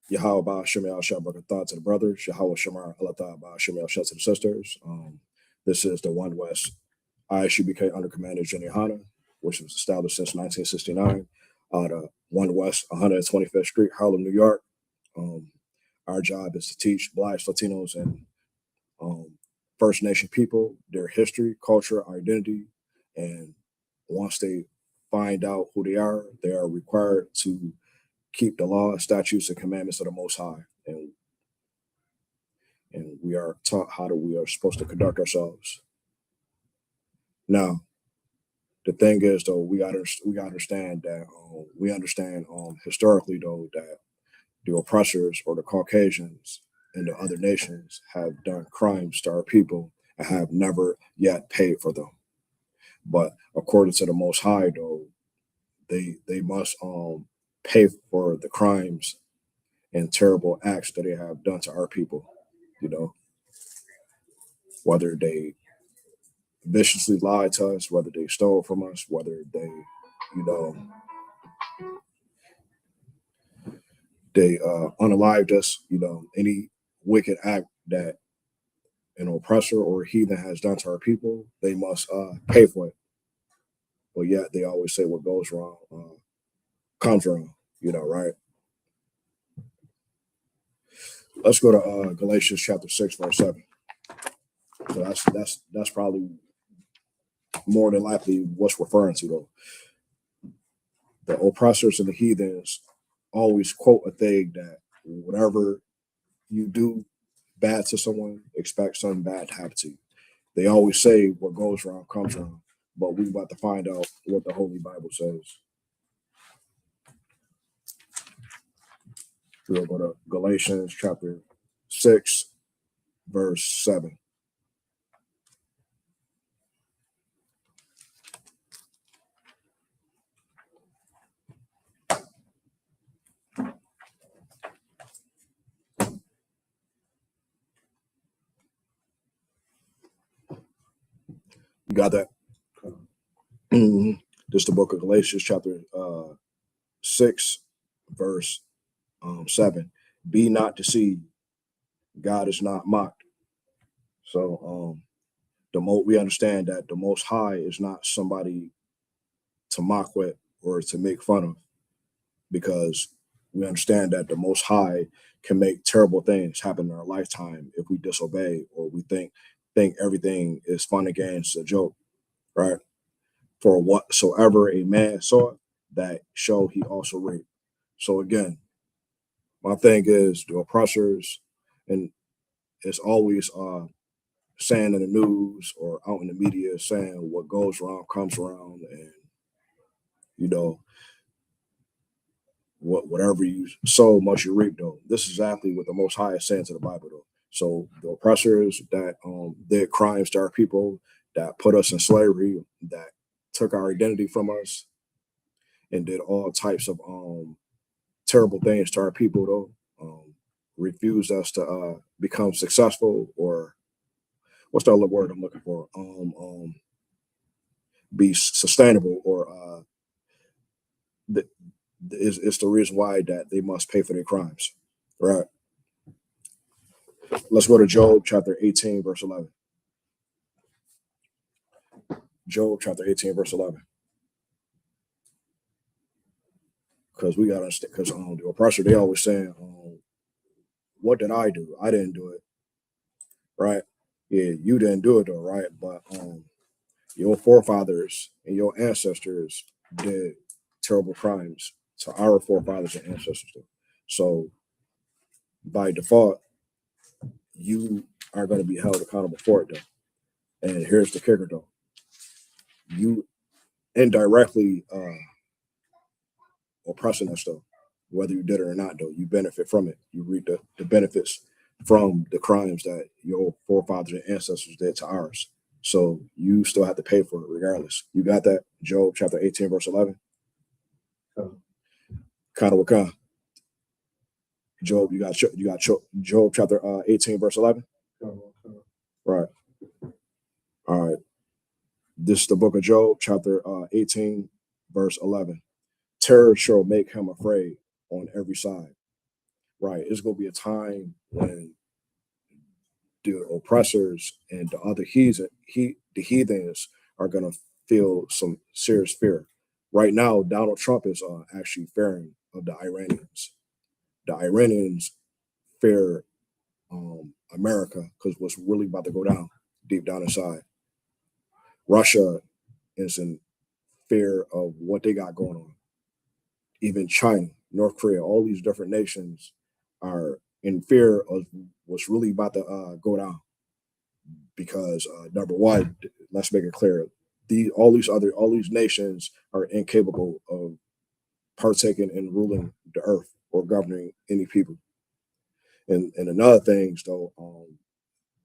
Yahweh Ba Shem Yahweh Shah Barakatah to the brothers, Yahweh Shamar Alatah Ba Shem Yahweh Shah to the sisters. This is the One West ISUBK Under Commander Jenny Hanna, which was established since 1969 out of One West 125th Street, Harlem, New York. Our job is to teach Blacks, Latinos, and First Nation people their history, culture, identity, and once they find out who they are required to keep the law, statutes, and commandments of the Most High, and we are taught how we are supposed to conduct ourselves. Now, the thing is, though, we got to understand that we understand historically, though, that the oppressors or the Caucasians and the other nations have done crimes to our people and have never yet paid for them. But according to the Most High, though, they must pay for the crimes and terrible acts that they have done to our people. You know, whether they viciously lied to us, whether they stole from us, whether they, they unalived us, any wicked act that an oppressor or a heathen has done to our people, they must pay for it. But yet they always say what goes wrong comes wrong, right? Let's go to Galatians chapter 6, verse 7. So that's probably more than likely what's referring to, though. The oppressors and the heathens always quote a thing that whatever you do bad to someone, expect something bad to happen to you. They always say what goes wrong comes wrong, but we're about to find out what the Holy Bible says. We'll go to Galatians chapter 6, verse 7. You got that? This is the book of Galatians, chapter 6, verse 7. Be not deceived. God is not mocked. So we understand that the Most High is not somebody to mock with or to make fun of, because we understand that the Most High can make terrible things happen in our lifetime if we disobey or we think everything is fun and games, a joke, right? For whatsoever a man saw, that show he also reaped. So again, my thing is the oppressors, and it's always saying in the news or out in the media saying what goes wrong comes around, and whatever you sow must you reap, though. This is exactly what the Most High is saying to the Bible, though. So the oppressors that did crimes to our people, that put us in slavery, that took our identity from us, and did all types of terrible things to our people, though, refused us to become successful, or what's the other word I'm looking for? Be sustainable, or it's the reason why that they must pay for their crimes, right? Let's go to Job chapter 18, verse 11. Job chapter 18, verse 11. Because we got to understand, because the oppressor, they always saying, what did I do? I didn't do it, right? Yeah, you didn't do it, though, right? But your forefathers and your ancestors did terrible crimes to our forefathers and ancestors. So by default, you are going to be held accountable for it, though. And here's the kicker, though. You indirectly oppressing us, though. Whether you did it or not, though, you benefit from it. You reap the benefits from the crimes that your forefathers and ancestors did to ours. So you still have to pay for it regardless. You got that? Job chapter 18, verse 11. Kind of what kind? Job, you got Job chapter 18, verse 11. Right. All right. This is the book of Job, chapter 18, verse 11. Terror shall make him afraid on every side. right? It's going to be a time when the oppressors and the other the heathens are going to feel some serious fear. Right now, Donald Trump is actually fearing of the Iranians. The Iranians fear America because what's really about to go down deep down inside. Russia is in fear of what they got going on. Even China, North Korea, all these different nations are in fear of what's really about to go down. Because number one, let's make it clear: all these nations are incapable of partaking in ruling the earth or governing any people. And another thing, though,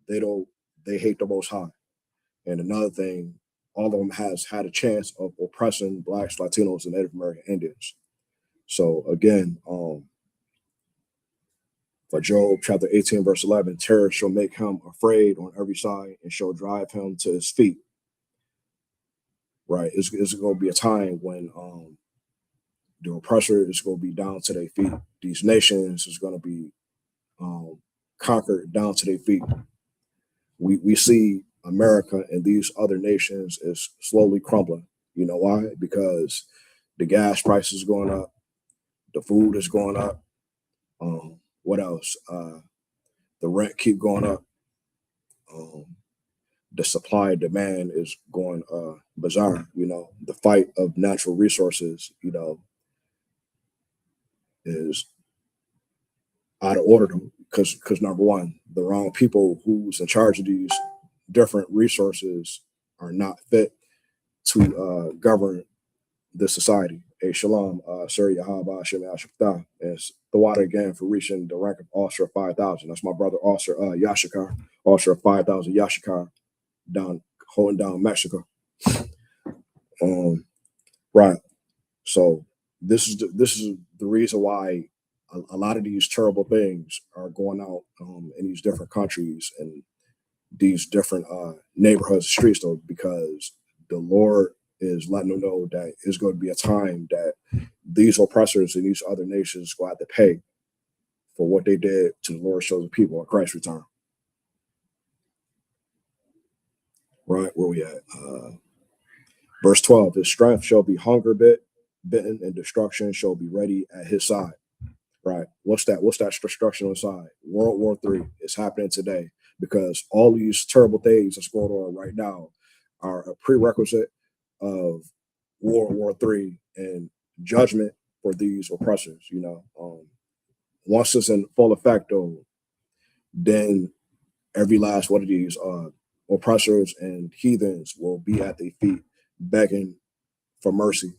they hate the Most High. And another thing, all of them has had a chance of oppressing blacks, Latinos, and Native American Indians. So again, for Job chapter 18, verse 11, terror shall make him afraid on every side and shall drive him to his feet. Right? It's going to be a time when the oppressor is going to be down to their feet. These nations is going to be conquered down to their feet. We see America and these other nations is slowly crumbling. You know why? Because the gas price is going up, the food is going up. What else? The rent keep going up. The supply and demand is going bizarre. You know, the fight of natural resources, you know, is out of order because number one, the wrong people who's in charge of these different resources are not fit to govern the society. Hey, shalom, Sir Yahaba Shem Yashakta. And the water again for reaching the rank of officer of 5,000. That's my brother, Officer Yashikar, officer of 5,000 Yashikar, holding down Mexico. Right. So this is the reason why a lot of these terrible things are going out in these different countries and these different neighborhoods, streets, though, because the Lord is letting them know that it's going to be a time that these oppressors and these other nations will have to pay for what they did to the Lord's chosen people at Christ's return. Right, where we at? Verse 12, his strength shall be hunger bitten, and destruction shall be ready at his side. Right. What's that destruction on the side? World War III is happening today because all these terrible things that's going on right now are a prerequisite of World War III and judgment for these oppressors. You know, once it's in full effect, though, then every last one of these oppressors and heathens will be at their feet begging for mercy.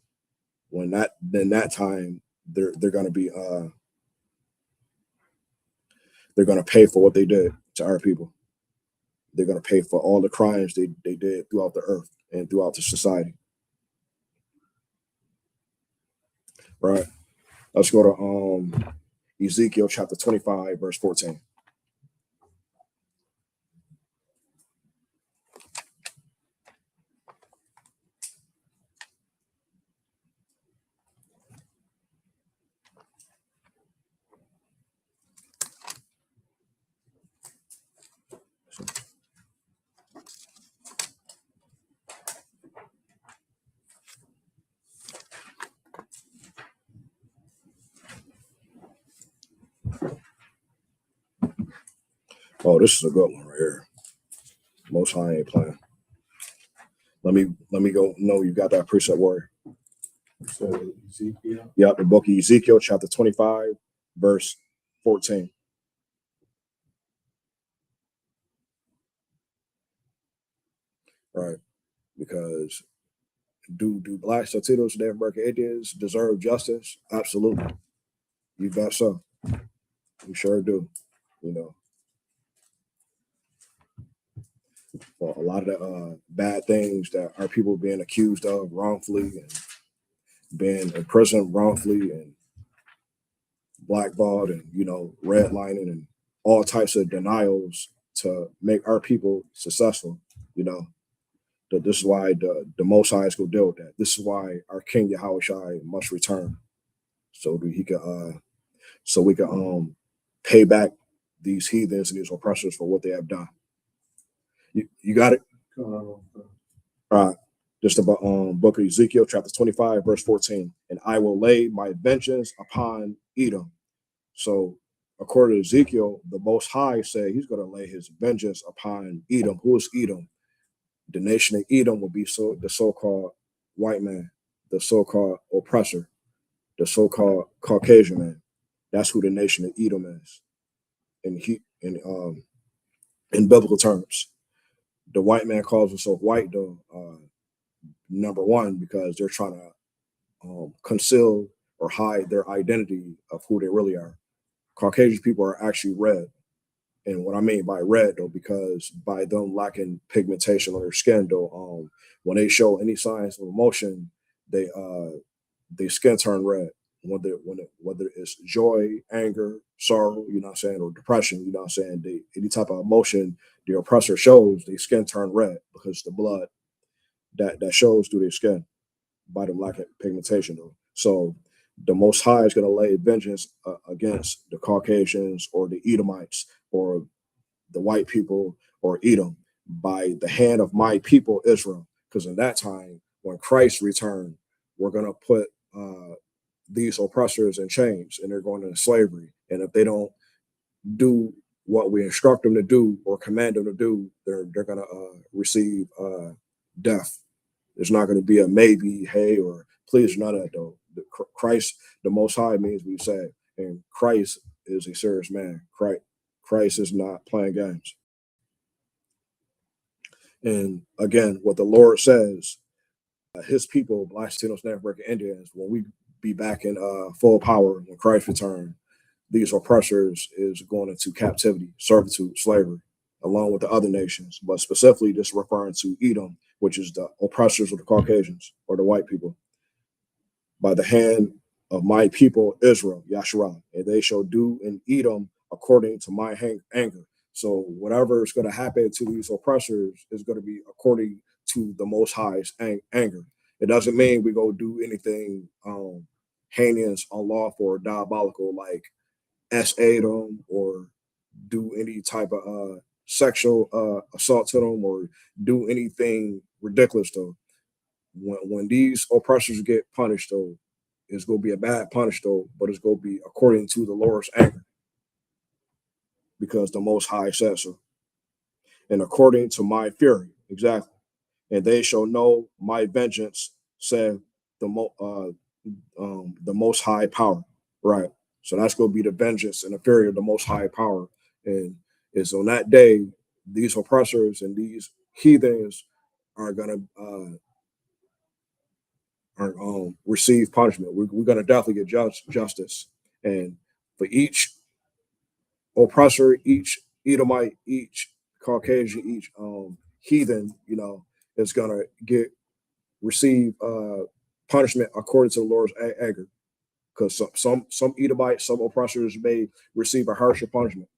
That time they're going to be they're going to pay for what they did to our people. They're going to pay for all the crimes they did throughout the earth and throughout the society. Right. Let's go to Ezekiel chapter 25, verse 14. Oh, this is a good one right here. Most High ain't playing. Let me go. No, you got that preset word. So Ezekiel. Yep, the book of Ezekiel, chapter 25, verse 14. Right. Because do blacks, Latinos, Native American Indians deserve justice? Absolutely. You bet so. You sure do. You know, for a lot of the bad things that our people being accused of wrongfully and being imprisoned wrongfully and blackballed and, you know, redlining and all types of denials to make our people successful. You know, this is why the Most High is going to deal with that. This is why our King Yahushua must return so that he can so we can pay back these heathens and these oppressors for what they have done. You got it? All right. Just about book of Ezekiel, chapter 25, verse 14. And I will lay my vengeance upon Edom. So according to Ezekiel, the Most High said he's going to lay his vengeance upon Edom. Who is Edom? The nation of Edom will be the so-called white man, the so-called oppressor, the so-called Caucasian man. That's who the nation of Edom is in biblical terms. The white man calls himself white, though, number one, because they're trying to conceal or hide their identity of who they really are. Caucasian people are actually red. And what I mean by red, though, because by them lacking pigmentation on their skin, though, when they show any signs of emotion, their skin turn red. Whether it's joy, anger, sorrow, you know what I'm saying, or depression, you know what I'm saying, any type of emotion the oppressor shows, their skin turn red because the blood that shows through their skin by them lacking pigmentation, though. So the Most High is going to lay vengeance against the Caucasians or the Edomites or the white people or Edom by the hand of my people Israel. Because in that time, when Christ returned, we're going to put these oppressors in chains and they're going into slavery. And if they don't do what we instruct them to do or command them to do, they're going to receive death. There's not going to be a maybe, hey, or please, none of that, though. Christ, the Most High, means we say, and Christ is a serious man. Christ is not playing games. And again, what the Lord says, his people, Black, Latinos, Native American Indians, when we be back in full power, when Christ return, these oppressors is going into captivity, servitude, slavery, along with the other nations, but specifically just referring to Edom, which is the oppressors of the Caucasians or the white people, by the hand of my people Israel, Yasharah, and they shall do in Edom according to my anger. So whatever is going to happen to these oppressors is going to be according to the Most High's anger. It doesn't mean we go do anything heinous, unlawful, or diabolical like S.A. them or do any type of sexual assault to them or do anything ridiculous, though. When these oppressors get punished, though, it's going to be a bad punish, though, but it's going to be according to the Lord's anger because the Most High says so. And according to my fury, exactly. And they shall know my vengeance, said the Most High power. Right. So that's going to be the vengeance and the fury of the Most High power. And it's on that day, these oppressors and these heathens are going to receive punishment. We're going to definitely get justice. And for each oppressor, each Edomite, each Caucasian, each heathen, you know, is going to receive punishment according to the Lord's anger. Because some Edomites, some oppressors may receive a harsher punishment,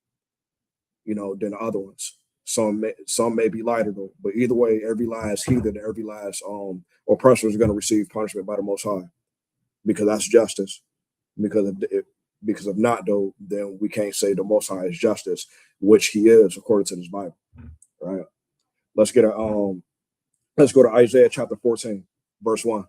you know, than the other ones. Some may be lighter, though. But either way, every last heathen, every last oppressor is going to receive punishment by the Most High, because that's justice. Because if not, though, then we can't say the Most High is justice, which He is according to this Bible. Right. Let's go to Isaiah chapter 14, verse 1.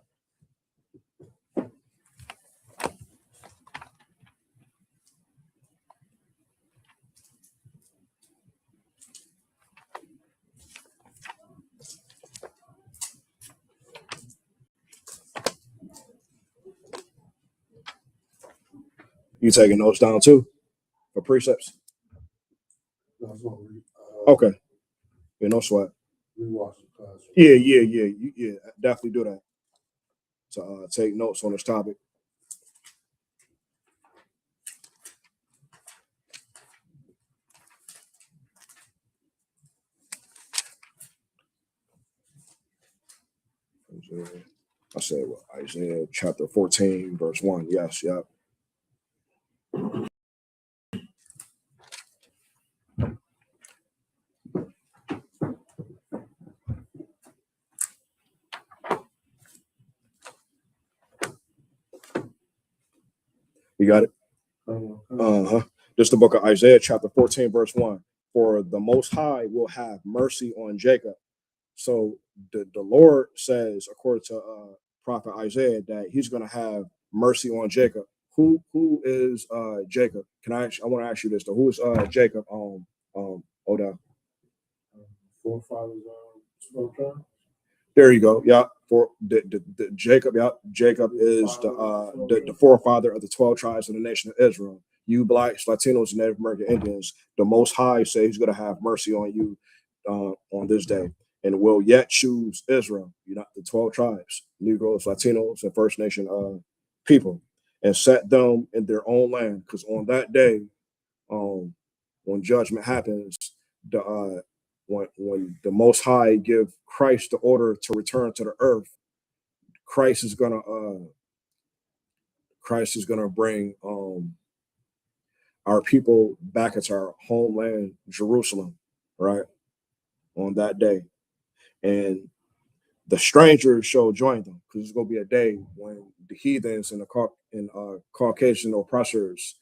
You taking notes down too for precepts? Okay. Yeah, no sweat. Yeah. Definitely do that. To take notes on this topic. I said Isaiah chapter 14, verse 1. Yes, yep. You got it? Uh-huh. This is the book of Isaiah, chapter 14, verse 1. For the Most High will have mercy on Jacob. So the Lord says, according to prophet Isaiah, that he's going to have mercy on Jacob. Who is Jacob? I want to ask you this though. Who is Jacob? Oda. Forefathers of 12 tribes. There you go. Yeah. For the Jacob. Yeah. Jacob is the forefather of the 12 tribes of the nation of Israel. You blacks, Latinos, and Native American Indians, the Most High says he's going to have mercy on you on this day, and will yet choose Israel, the 12 tribes, Negroes, Latinos, and First Nation people, and set them in their own land. Because on that day, when judgment happens, when the Most High give Christ the order to return to the earth, Christ is gonna bring our people back into our homeland, Jerusalem, right, on that day. And the strangers shall join them, because it's going to be a day when the heathens and the Caucasian oppressors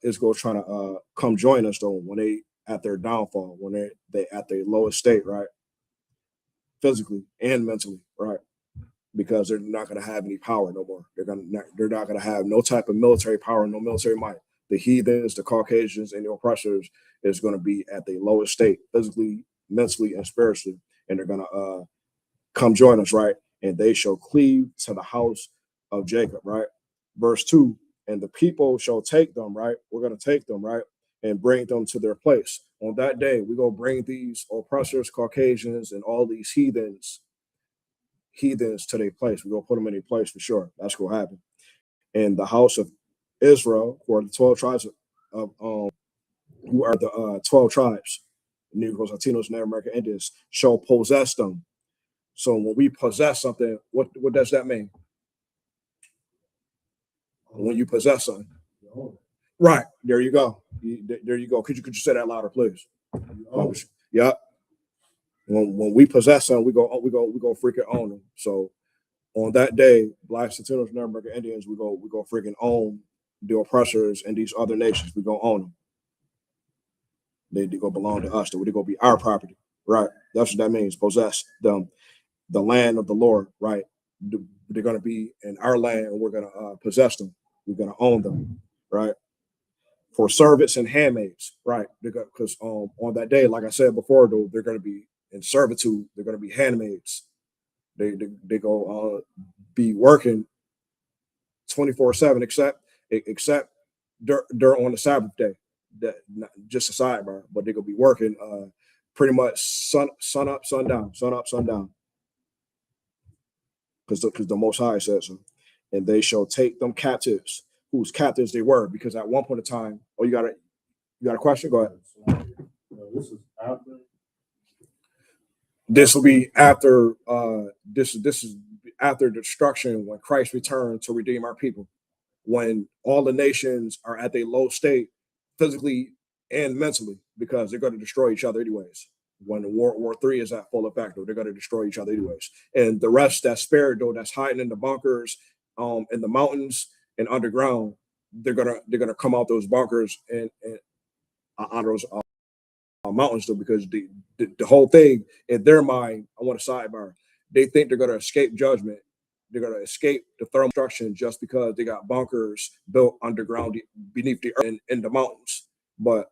is going to try to come join us, though, when they at their downfall, when they at their lowest state, right, physically and mentally, right, because they're not going to have any power no more. They're not going to have no type of military power, no military might. The heathens, the Caucasians, and the oppressors is going to be at the lowest state, physically, mentally, and spiritually, and they're going to come join us, right? And they shall cleave to the house of Jacob, right? Verse 2, and the people shall take them, right? We're going to take them, right? And bring them to their place. On that day, we're going to bring these oppressors, Caucasians, and all these heathens to their place. We're going to put them in their place for sure. That's going to happen. And the house of Israel, who are the 12 tribes of who are the 12 tribes, Negroes, Latinos, Native American Indians, shall possess them. So when we possess something, what does that mean? When you possess something, right? There you go. There you go. Could you say that louder, please? Yeah. When we possess something, we go freaking own them. So on that day, blacks, Latinos, Native American Indians, we go freaking own the oppressors and these other nations. We go own them. They go belong to us. They go be our property, right? That's what that means. Possess them. The land of the Lord, right? They're going to be in our land, and we're going to possess them. We're going to own them, right? For servants and handmaids, right? Because on that day, like I said before, though, they're going to be in servitude. They're going to be handmaids. They go be working 24/7, except during on the Sabbath day. That just a sidebar, but they're gonna be working pretty much sun up, sundown, because the Most High says so. And they shall take them captives, whose captives they were, because at one point in time, you got a question? Go ahead. This is after. This will be after this is after destruction, when Christ returned to redeem our people, when all the nations are at their low state, physically and mentally, because they're going to destroy each other anyways. When the World War III is at full effect, they're going to destroy each other anyways. And the rest that's spared, though, that's hiding in the bunkers, in the mountains and underground, they're gonna come out those bunkers and out of those mountains, though, because the whole thing in their mind, I want a sidebar, they think they're going to escape judgment. They're going to escape the thermal destruction just because they got bunkers built underground beneath the earth in the mountains. But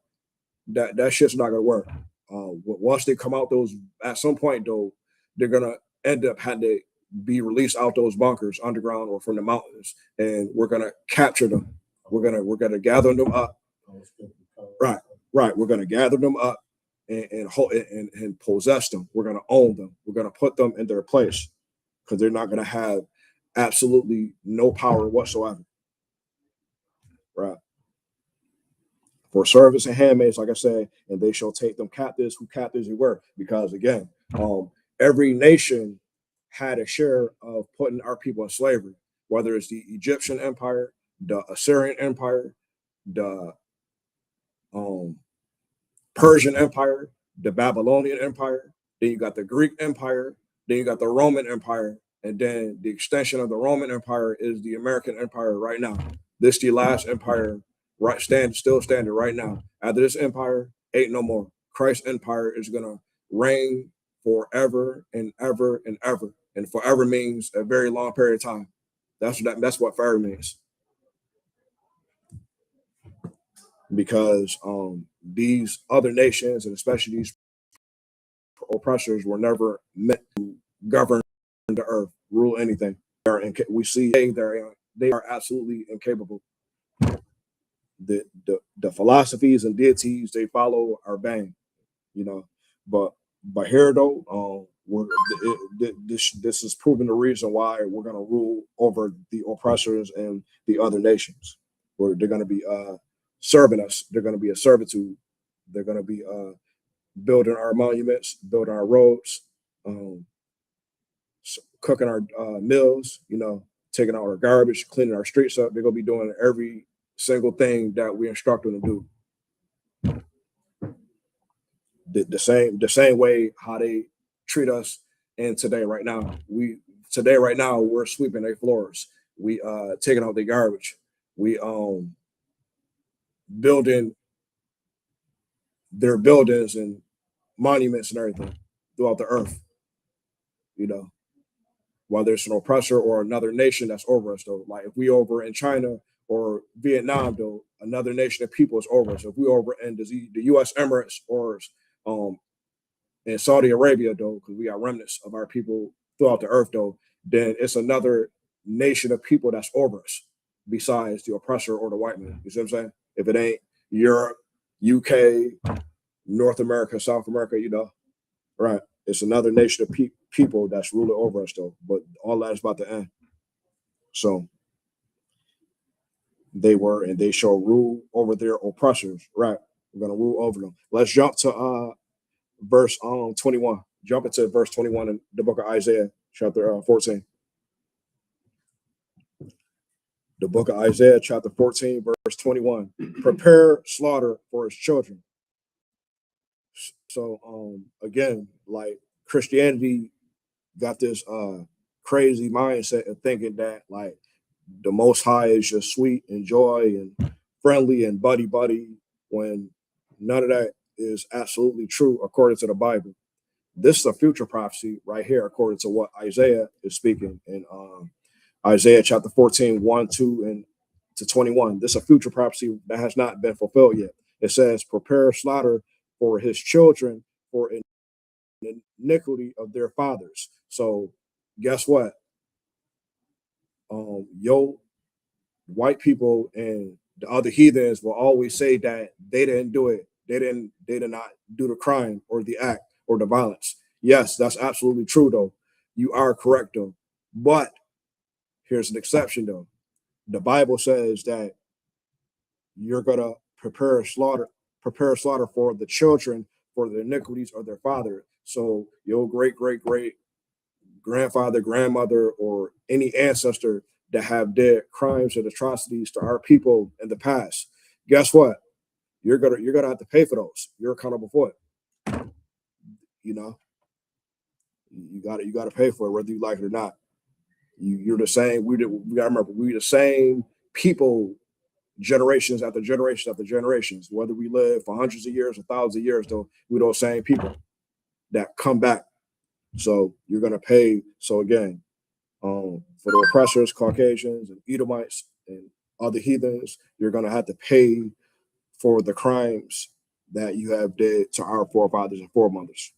that shit's not going to work. Once they come out those, at some point, though, they're going to end up having to be released out those bunkers underground or from the mountains, and we're going to capture them. We're going to gather them up. Right. We're going to gather them up and possess them. We're going to own them. We're going to put them in their place, because they're not going to have absolutely no power whatsoever. Right. For servants and handmaids, like I said, and they shall take them captives, who captives they were. Because again, every nation had a share of putting our people in slavery, whether it's the Egyptian Empire, the Assyrian Empire, the Persian Empire, the Babylonian Empire, then you got the Greek Empire, then you got the Roman Empire, and then the extension of the Roman Empire is the American Empire right now. This is the last empire still standing right now. After this empire, ain't no more. Christ's empire is gonna reign forever and ever and ever. And forever means a very long period of time. That's what forever means. Because these other nations, and especially these oppressors, were never meant to govern the earth, rule anything. We see they are absolutely incapable. The philosophies and deities they follow are banned, you know. But here though, this is proving the reason why we're gonna rule over the oppressors and the other nations, where they're gonna be serving us. They're gonna be a servitude. They're gonna be building our monuments, building our roads, um, cooking our meals, you know, taking out our garbage, cleaning our streets up. They're gonna be doing every single thing that we instruct them to do. The same way how they treat us in today right now. We're sweeping their floors. We taking out their garbage. We building their buildings and monuments and everything throughout the earth, you know. Whether it's an oppressor or another nation that's over us, though. Like if we over in China or Vietnam, though, another nation of people is over us. If we over in the U.S. Emirates or in Saudi Arabia, though, because we got remnants of our people throughout the earth, though, then it's another nation of people that's over us besides the oppressor or the white man. You see what I'm saying? If it ain't Europe, UK, North America, South America, you know, right? It's another nation of people that's ruling over us, though. But all that is about to end. So they shall rule over their oppressors, right? We're gonna rule over them. Let's jump to verse 21. Jump into verse 21 in the book of Isaiah, chapter 14. The book of Isaiah, chapter 14, verse 21. Prepare slaughter for his children. So again, like Christianity got this crazy mindset of thinking that like the Most High is just sweet and joy and friendly and buddy when none of that is absolutely true according to the Bible. This is a future prophecy right here, according to what Isaiah is speaking in Isaiah chapter 14, 1, 2, and to 21. This is a future prophecy that has not been fulfilled yet. It says, prepare slaughter for his children for iniquity of their fathers. So guess what? Yo, white people and the other heathens will always say that they didn't do it. They did not do the crime or the act or the violence. Yes, that's absolutely true though. You are correct though. But here's an exception though. The Bible says that you're gonna prepare slaughter for the children for the iniquities of their father. So your great grandfather, grandmother, or any ancestor that have did crimes and atrocities to our people in the past, guess what? You're gonna have to pay for those. You're accountable for it. You know, you gotta pay for it whether you like it or not. You're the same. We gotta remember we're the same people, generations after generations after generations. Whether we live for hundreds of years or thousands of years, though, we're those same people that come back. So you're gonna pay. So again, for the oppressors, Caucasians and Edomites and other heathens, you're gonna have to pay for the crimes that you have did to our forefathers and foremothers,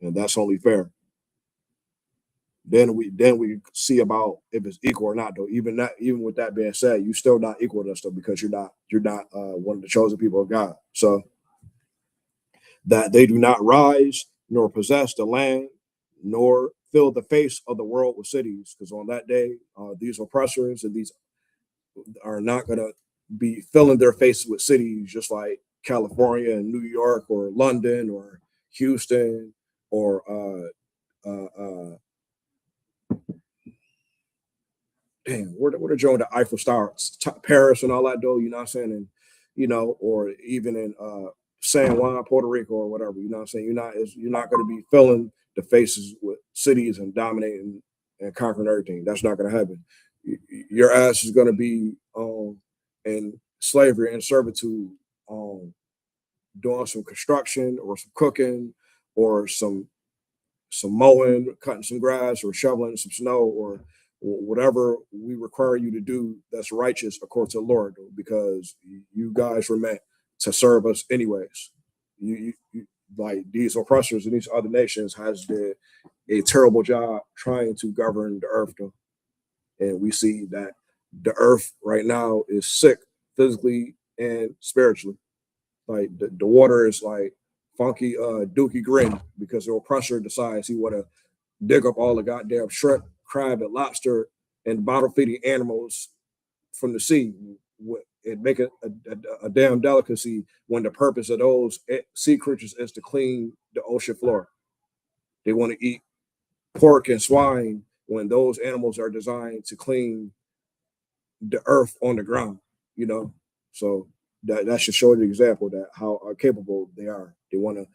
and that's only fair. Then we see about if it's equal or not. Though even with that being said, you still not equal to us though because you're not one of the chosen people of God. So that they do not rise nor possess the land nor fill the face of the world with cities, because on that day these oppressors and these are not going to be filling their faces with cities just like California and New York or London or Houston or where the joint the Eiffel Tower, Paris and all that though, you know what I'm saying? And you know, or even in San Juan, Puerto Rico or whatever, you know what I'm saying? You're not going to be filling the faces with cities and dominating and conquering everything. That's not going to happen. Your ass is going to be in slavery and servitude, doing some construction or some cooking or some mowing, cutting some grass, or shoveling some snow, or whatever we require you to do that's righteous according to the Lord, because you guys were meant to serve us anyways. You like these oppressors in these other nations has did a terrible job trying to govern the earth, though. And we see that the earth right now is sick physically and spiritually. Like the water is like funky dookie green because the oppressor decides he want to dig up all the goddamn shrimp, crab, and lobster and bottle feeding animals from the sea and make it a damn delicacy when the purpose of those sea creatures is to clean the ocean floor. They want to eat pork and swine when those animals are designed to clean the earth on the ground, you know. So that should show the example that how capable they are. They want to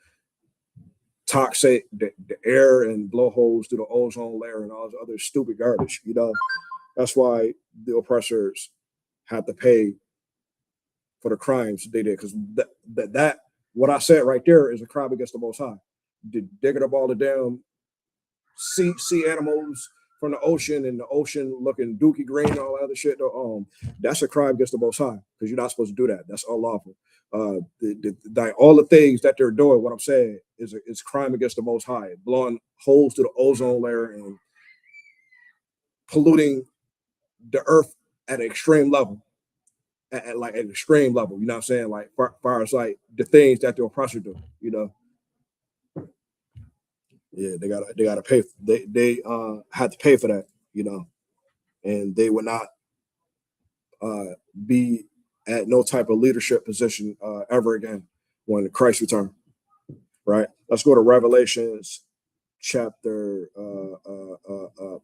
toxic the air and blow holes through the ozone layer and all this other stupid garbage, you know. That's why the oppressors have to pay for the crimes they did, because that what I said right there is a crime against the Most High. Digging up all the damn sea animals from the ocean, and the ocean looking dookie green and all that other shit. That's a crime against the Most High, because you're not supposed to do that. That's unlawful. All the things that they're doing, what I'm saying is crime against the Most High, blowing holes to the ozone layer and polluting the earth at an extreme level. At like an extreme level, you know what I'm saying? Like far as like the things that the oppressor do, you know. Yeah, they gotta pay. They had to pay for that, you know, and they would not be at no type of leadership position ever again when Christ return. Right. Let's go to Revelations chapter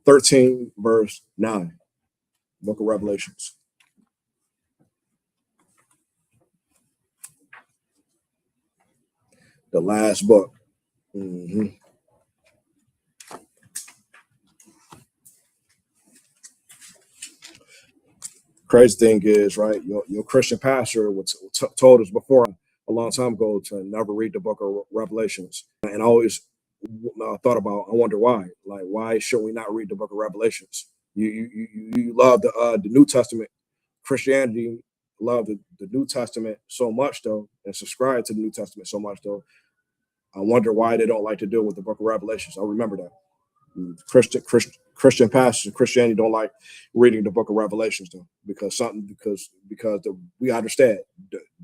13, verse 9. Book of Revelations. The last book. Mm-hmm. Crazy thing is, right, your Christian pastor told us before a long time ago to never read the book of Revelations. And I always thought about, I wonder why. Like, why should we not read the book of Revelations? You love the New Testament. Christianity love the New Testament so much, though, and subscribe to the New Testament so much, though. I wonder why they don't like to deal with the book of Revelations. I remember that. Christian pastors and Christianity don't like reading the book of Revelations, though, because we understand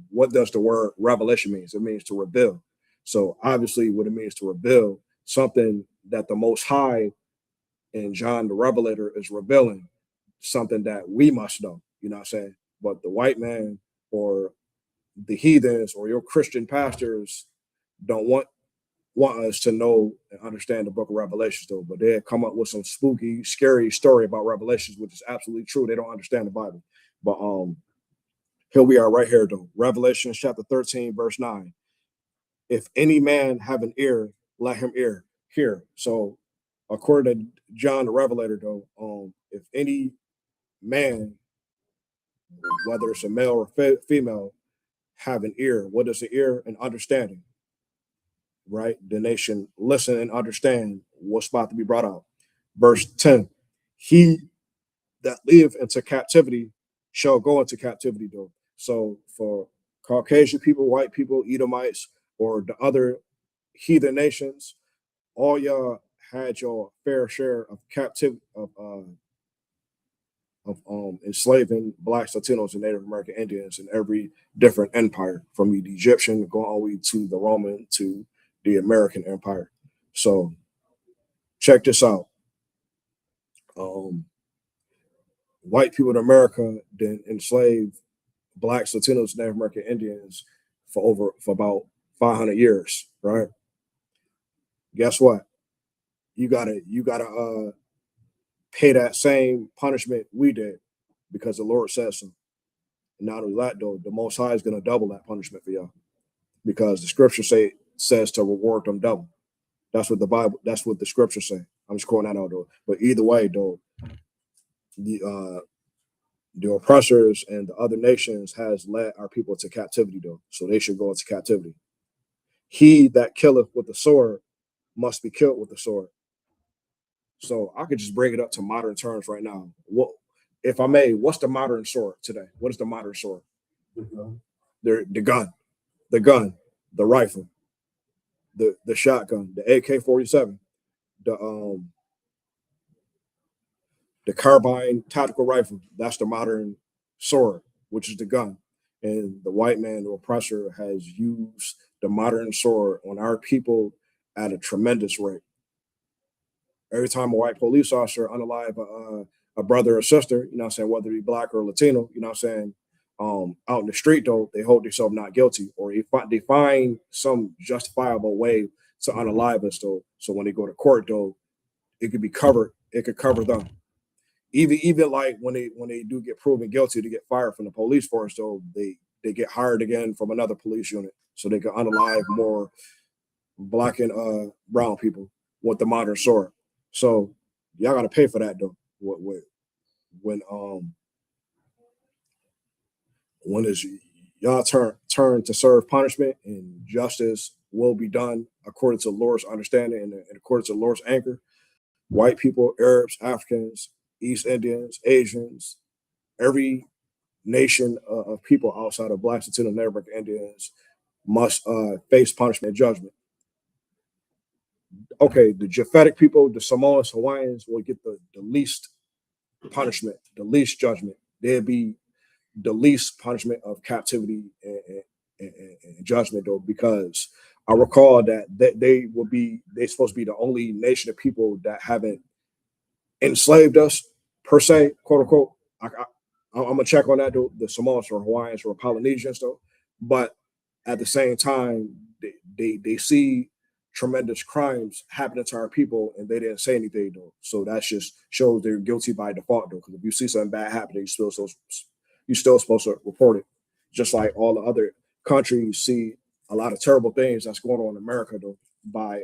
what does the word revelation means. It means to reveal. So obviously, what it means to reveal something that the Most High and John the Revelator is revealing, something that we must know. You know what I'm saying? But the white man or the heathens or your Christian pastors don't want us to know and understand the book of Revelations, though, but they come up with some spooky, scary story about Revelations, which is absolutely true. They don't understand the Bible. But here we are right here, though. Revelation chapter 13, verse 9. If any man have an ear, let him hear. So according to John the Revelator, though, if any man, whether it's a male or female, have an ear, what is the ear? An understanding. Right? The nation listen and understand what's about to be brought out. Verse 10, he that live into captivity shall go into captivity, though. So for Caucasian people, white people, Edomites, or the other heathen nations, all y'all had your fair share of captivity of enslaving blacks, Latinos, and Native American Indians in every different empire, from the Egyptian going all the way to the Roman to the American Empire. So check this out. White people in America then enslaved blacks, Latinos, Native American Indians for about 500 years, right? Guess what? You gotta pay that same punishment we did, because the Lord says so. And not only that, though, the Most High is gonna double that punishment for y'all, because the Scripture says to reward them double. That's what the Scripture say. I'm just calling that out, though. But either way, though, the oppressors and the other nations has led our people to captivity, though. So they should go into captivity. He that killeth with the sword must be killed with the sword. So I could just bring it up to modern terms right now. What, if I may, what's the modern sword today? What is the modern sword? The gun, the rifle, the shotgun, the AK-47, the the carbine tactical rifle. That's the modern sword, which is the gun. And the white man, the oppressor, has used the modern sword on our people at a tremendous rate. Every time a white police officer unalive a brother or sister, you know what I'm saying, whether he black or Latino, you know what I'm saying, out in the street, though, they hold themselves not guilty, or they find some justifiable way to unalive us, though. So when they go to court, though, it could be covered. It could cover them. Even like when they do get proven guilty to get fired from the police force, though, they get hired again from another police unit so they can unalive more black and brown people with the modern sword. So y'all got to pay for that, though. When when is y'all turn to serve punishment, and justice will be done according to the Lord's understanding and according to the Lord's anchor. White people, Arabs, Africans, East Indians, Asians, every nation of people outside of blacks, Latino, Native American Indians must face punishment and judgment. Okay, the Japhetic people, the Samoans, Hawaiians will get the least punishment, the least judgment. They'll be the least punishment of captivity and judgment, though, because I recall that they're supposed to be the only nation of people that haven't enslaved us per se, quote unquote. I'm gonna check on that, though. The Samoans or Hawaiians or Polynesians, though, but at the same time, they see tremendous crimes happening to our people, and they didn't say anything, though. So that just shows they're guilty by default, though. Because if you see something bad happening, you're still supposed to report it. Just like all the other countries see a lot of terrible things that's going on in America, though, by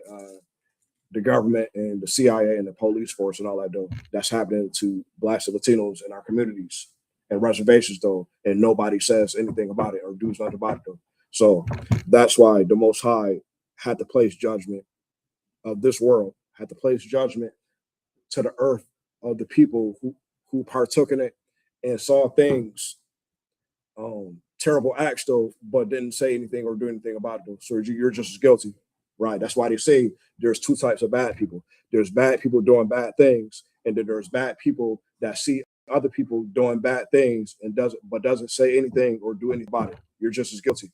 the government and the CIA and the police force and all that, though, that's happening to blacks and Latinos in our communities and reservations, though, and nobody says anything about it or does nothing about it, though. So that's why the Most High had to place judgment of this world, had to place judgment to the earth of the people who partook in it and saw things, terrible acts, though, but didn't say anything or do anything about it, though. So you're just as guilty, right? That's why they say there's two types of bad people. There's bad people doing bad things, and then there's bad people that see other people doing bad things and doesn't say anything or do anything about it. You're just as guilty.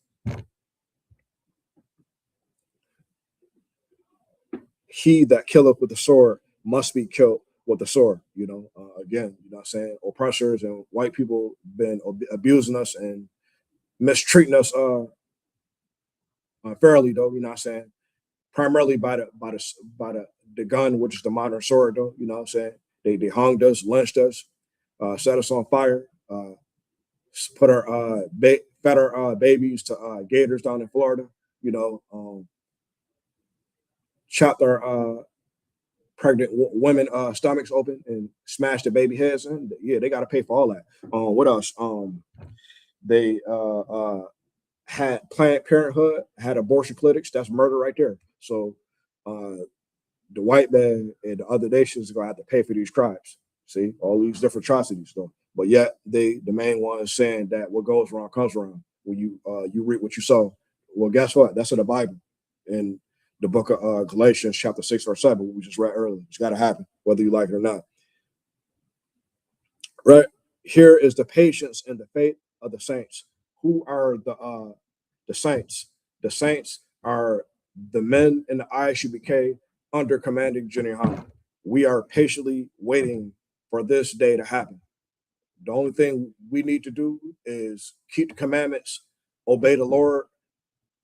He that killeth with the sword must be killed with the sword. Again, you know what I'm saying? Oppressors and white people been abusing us and mistreating us unfairly, though, you know what I'm saying? Primarily by the gun, which is the modern sword, though, you know what I'm saying? They hunged us, lynched us, set us on fire, put our fed our babies to gators down in Florida, chopped our pregnant women stomachs open and smashed the baby heads in. Yeah, they got to pay for all that. What else? They had Planned Parenthood, had abortion clinics. That's murder right there. So the white man and the other nations are gonna have to pay for these crimes. See, all these different atrocities, though. But yet the main one is saying that what goes wrong comes wrong. When you reap what you sow. Well, guess what? That's in the Bible, in the book of Galatians, chapter 6, verse 7, we just read earlier. It's got to happen, whether you like it or not. Right here is the patience and the faith of the saints. Who are the saints? The saints are the men in the ISUBK under commanding General Hahn. We are patiently waiting for this day to happen. The only thing we need to do is keep the commandments, obey the Lord,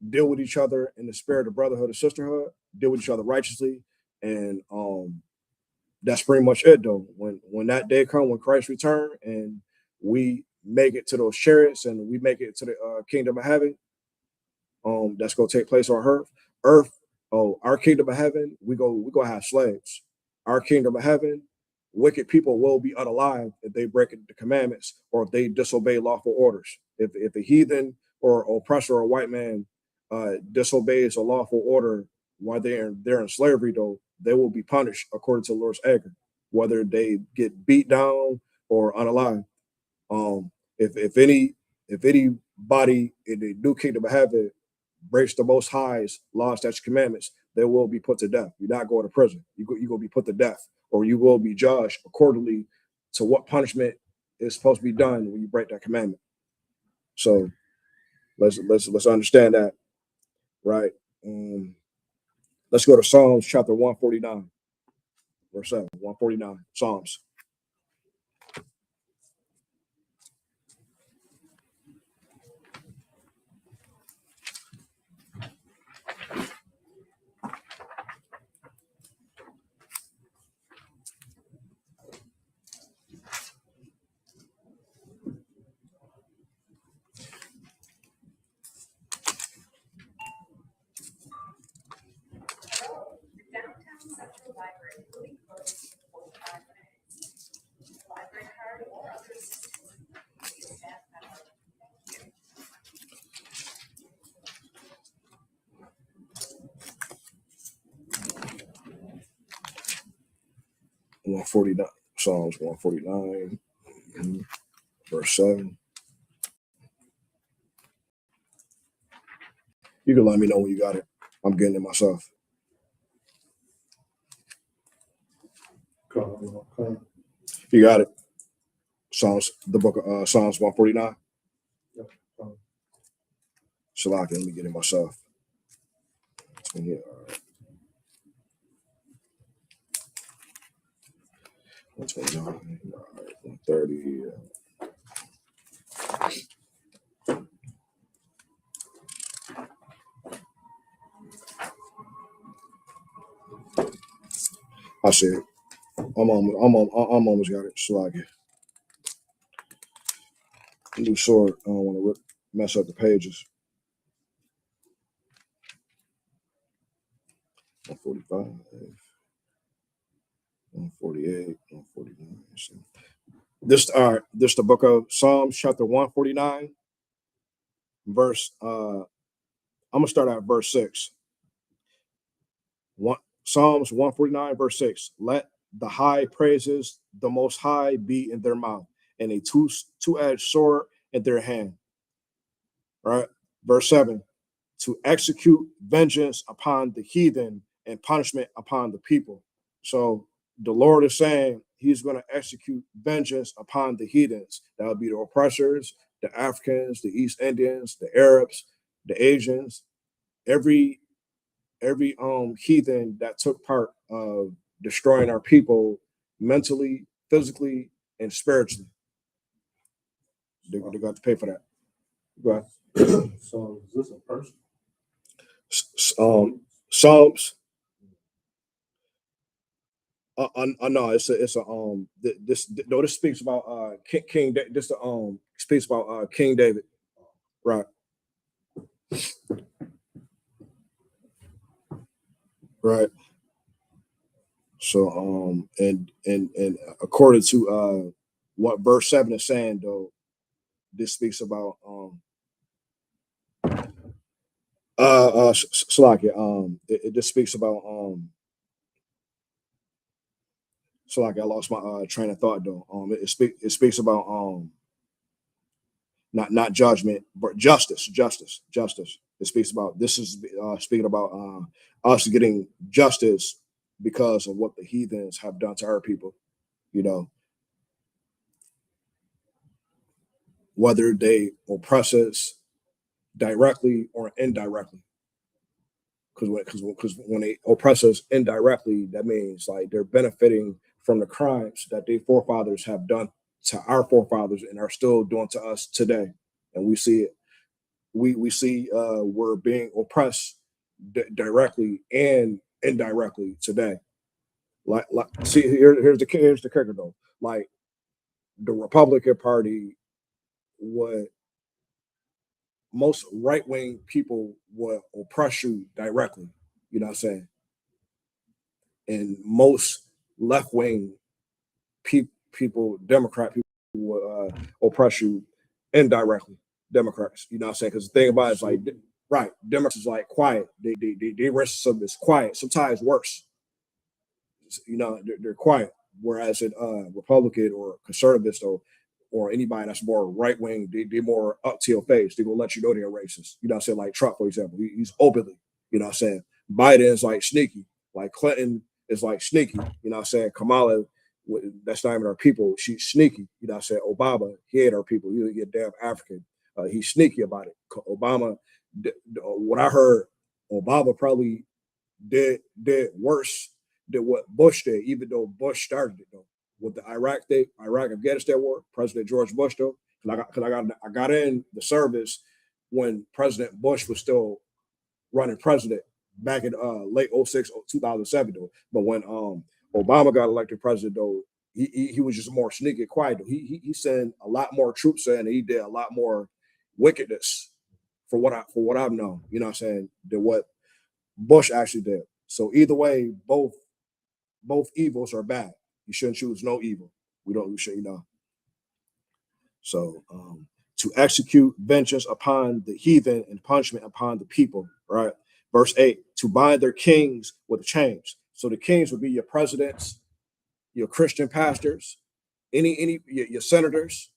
deal with each other in the spirit of brotherhood and sisterhood, deal with each other righteously, and that's pretty much it, though. When that day comes, when Christ return, and we make it to those chariots and we make it to the kingdom of heaven, that's gonna take place on earth. Our kingdom of heaven, we go have slaves. Our kingdom of heaven, wicked people will be unalive if they break the commandments or if they disobey lawful orders. If a heathen or oppressor or white man disobeys a lawful order while they're in slavery, though, they will be punished according to the Lord's anger, whether they get beat down or unalive. If anybody in the new kingdom of heaven breaks the Most High's laws, statutes, commandments, they will be put to death. You're not going to prison. You're going to be put to death, or you will be judged accordingly to what punishment is supposed to be done when you break that commandment. So let's understand that, right? Let's go to Psalms chapter 149, verse 7. 149 Psalms. Psalms 149, verse 7. You can let me know when you got it. I'm getting it myself. You got it. Psalms, the book of Psalms 149. Shalaka, let me get it myself. Yeah, all right. 129, all right, 130. I see it. I'm almost got it. Shalaka. New sword. I don't want to mess up the pages. 145, 148, 149. So this the book of Psalms, chapter 149, verse. I'm gonna start at verse 6. Psalms 149, verse 6. Let the high praises the Most High be in their mouth, and a two-edged sword in their hand. Right. Verse 7. To execute vengeance upon the heathen and punishment upon the people. So the Lord is saying he's going to execute vengeance upon the heathens. That would be the oppressors, the Africans, the East Indians, the Arabs, the Asians, every heathen that took part of destroying our people mentally, physically, and spiritually. They got to pay for that. Go ahead. So is this a person? Psalms. No, it's a this speaks about King this speaks about King David, right? Right. So and according to what verse 7 is saying, though, this speaks about Salakia, it just speaks about Salakia, I lost my train of thought, though. It speaks about not judgment, but justice. It speaks about this is speaking about us getting justice because of what the heathens have done to our people. You know, whether they oppress us directly or indirectly. Because when they oppress us indirectly, that means like they're benefiting from the crimes that their forefathers have done to our forefathers and are still doing to us today, and we see it. We see we're being oppressed directly and indirectly today. Like see here's the kicker though. Like the Republican Party, what most right wing people would oppress you directly. You know what I'm saying? And most left wing people, Democrat people will oppress you indirectly. Democrats, you know what I'm saying? Because the thing about it is like, right, Democrats is like quiet. They racism is quiet, sometimes worse. You know, they're quiet. Whereas in Republican or conservatives or anybody that's more right wing, they're more up to your face. They're gonna let you know they're racist. You know what I'm saying? Like Trump, for example, he's openly, you know what I'm saying? Biden is like sneaky, like Clinton is like sneaky, you know what I'm saying? Kamala, that's not even our people. She's sneaky, you know what I'm saying? Obama, he ain't our people. He a damn African. He's sneaky about it. Obama, what I heard, Obama probably did worse than what Bush did, even though Bush started it though. With the Iraq Afghanistan war, President George Bush though, because I got in the service when President Bush was still running president back in late 06, 2007 though. But when Obama got elected president though, he was just more sneaky quiet though. He sent a lot more troops in, and he did a lot more wickedness for what I've known, you know what I'm saying, than what Bush actually did. So either way, both evils are bad. You shouldn't choose no evil. We should, you know. So to execute vengeance upon the heathen and punishment upon the people, right? Verse 8, to bind their kings with chains. So the kings would be your presidents, your Christian pastors, your senators,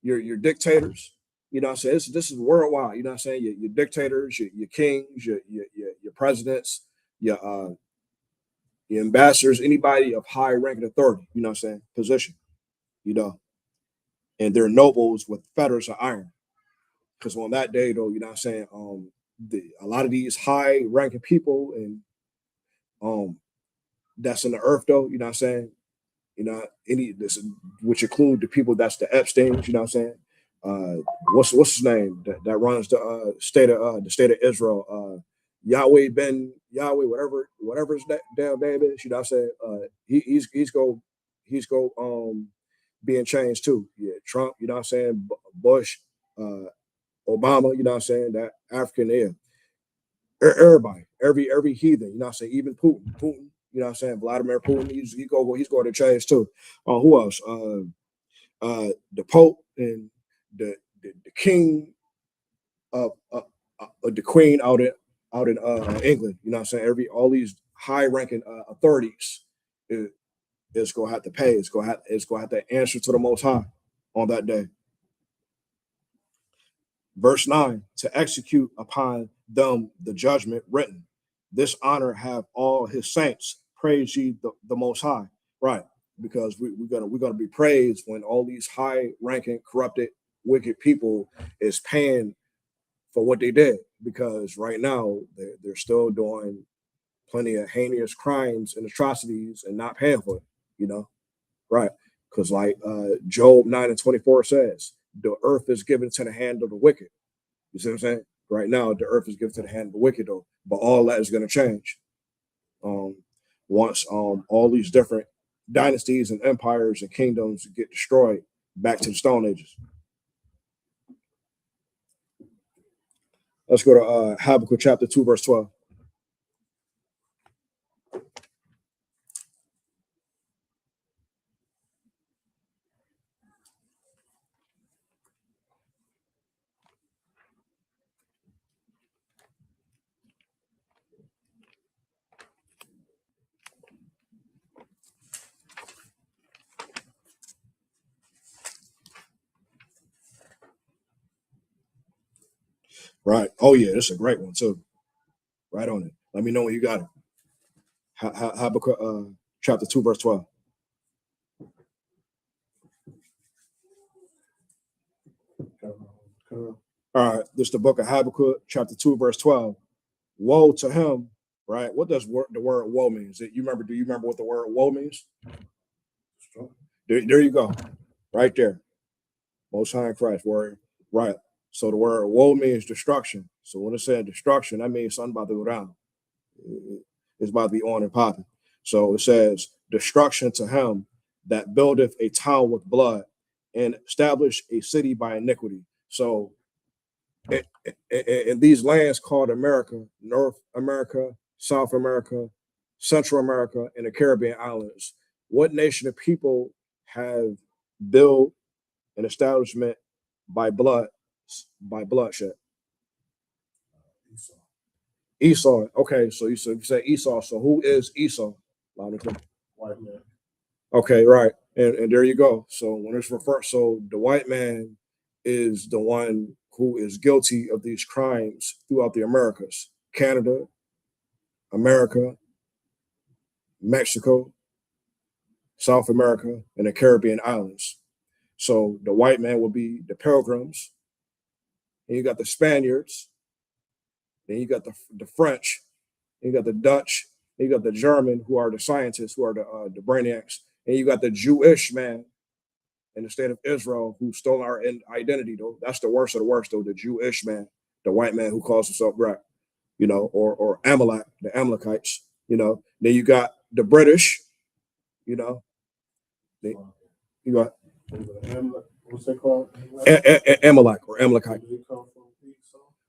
your dictators. You know what I'm saying? This is worldwide. You know what I'm saying? Your dictators, your kings, your presidents, your ambassadors, anybody of high ranking authority, you know what I'm saying, position, you know, and they're nobles with fetters of iron. Because on that day, though, you know what I'm saying, a lot of these high ranking people and that's in the earth, though, you know what I'm saying, you know, this which include the people that's the Epsteins, you know what I'm saying. What's his name that runs the state of Israel, Yahweh whatever his damn name is, you know what I'm saying. He's being changed too. Yeah, Trump, you know what I'm saying, Bush, Obama, you know what I'm saying, that African everybody, every heathen, you know what I'm saying, even Putin, you know what I'm saying, Vladimir Putin, he's going to change too. Who else? The Pope and the king of the queen out in England. You know what I'm saying? All these high ranking authorities is gonna have to pay. It's gonna have to answer to the Most High on that day. Verse 9, to execute upon them the judgment written. This honor have all his saints. Praise ye the Most High. Right. Because we're gonna be praised when all these high ranking, corrupted, wicked people is paying for what they did. Because right now they're still doing plenty of heinous crimes and atrocities and not paying for it, you know. Right. Because like Job 9:24 says, the earth is given to the hand of the wicked. You see what I'm saying? Right now, the earth is given to the hand of the wicked, though. But all that is going to change once all these different dynasties and empires and kingdoms get destroyed back to the Stone Ages. Let's go to Habakkuk chapter 2, verse 12. Right. Oh, yeah, this is a great one, too. Right on it. Let me know when you got it. Habakkuk chapter 2, verse 12. All right. This is the book of Habakkuk, chapter 2, verse 12. Woe to him, right? What does the word woe mean? Do you remember what the word woe means? There you go. Right there. Most High in Christ, word. Right. So the word woe means destruction. So when it said destruction, that means something about to go down. It's about to be on and popping. So it says, destruction to him that buildeth a town with blood and establish a city by iniquity. So in these lands called America, North America, South America, Central America, and the Caribbean islands, what nation of people have built an establishment by bloodshed? Esau. Esau. Okay, so you say Esau. So who is Esau? Loud and clear. White man. Okay, right. And there you go. So when it's referred, so the white man is the one who is guilty of these crimes throughout the Americas, Canada, America, Mexico, South America, and the Caribbean islands. So the white man will be the pilgrims, and you got the Spaniards, then you got the French, you got the Dutch, you got the German, who are the scientists, who are the brainiacs, and you got the Jewish man in the state of Israel who stole our identity, though. That's the worst of the worst, though. The Jewish man, the white man who calls himself black, or Amalek, the Amalekites, Then you got the British, you got What's that called? Amalek or Amalekite.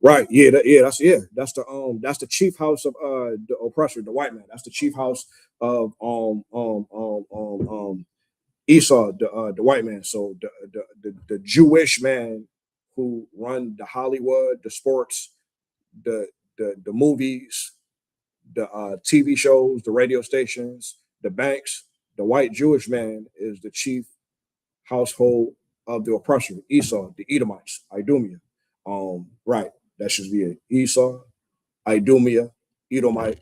Right. Yeah. That's the chief house of the oppressor, the white man. That's the chief house of Esau, the white man. So the Jewish man who run the Hollywood, the sports, the movies, the TV shows, the radio stations, the banks. The white Jewish man is the chief household of the oppressor, Esau, the Edomites, Idumea. Right. That should be it. Esau, Idumea, Edomite,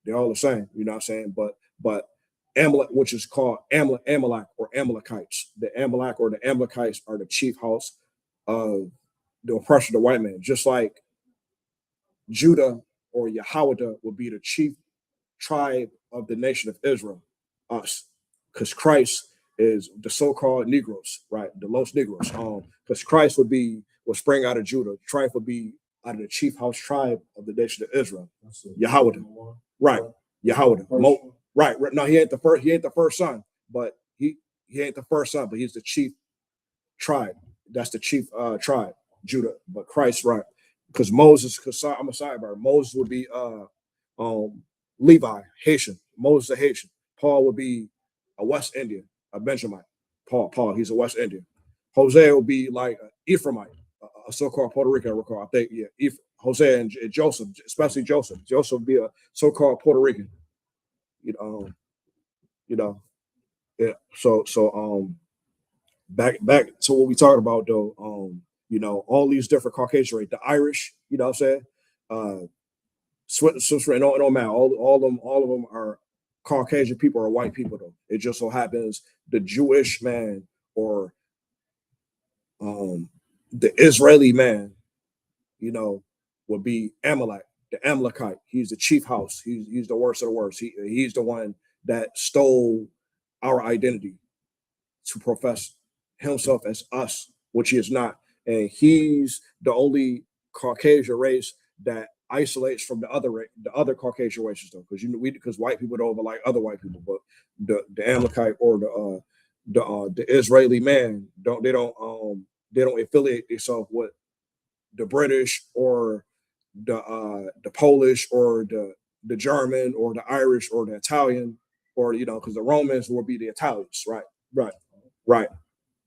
they're all the same. You know what I'm saying? But Amalek, which is called Amalek or Amalekites. The Amalek or the Amalekites are the chief house of the oppression of the white man. Just like Judah or Yahweh would be the chief tribe of the nation of Israel, us, because Christ is the so-called Negroes, right? The Los Negros. Because Christ would spring out of Judah. Christ would be out of the chief house tribe of the nation of Israel. Yahweh. Right. Yahweh. Right. No, he ain't the first son, but he ain't the first son, but he's the chief tribe. That's the chief tribe, Judah. But Christ, right? Because Moses, I'm a sidebar. Moses would be Levi, Haitian. Moses a Haitian. Paul would be a West Indian, a Benjamite. Paul, he's a West Indian. Hosea would be like an Ephraimite, a so-called Puerto Rican, I recall. I think, yeah. Hosea and Joseph, especially Joseph. Joseph would be a so-called Puerto Rican. Yeah. So back to what we talked about though. All these different Caucasian race, the Irish, you know what I'm saying? Switzerland, no matter. All of them are Caucasian people or white people though. It just so happens the Jewish man or the Israeli man, would be Amalek, the Amalekite. He's the chief house. He's the worst of the worst. He's the one that stole our identity to profess himself as us, which he is not. And he's the only Caucasian race that isolates from the other Caucasian races, though, because white people don't like other white people, but the Amalekite or the Israeli man they don't affiliate themselves with the British or the Polish or the German or the Irish or the Italian or because the Romans will be the Italians, right.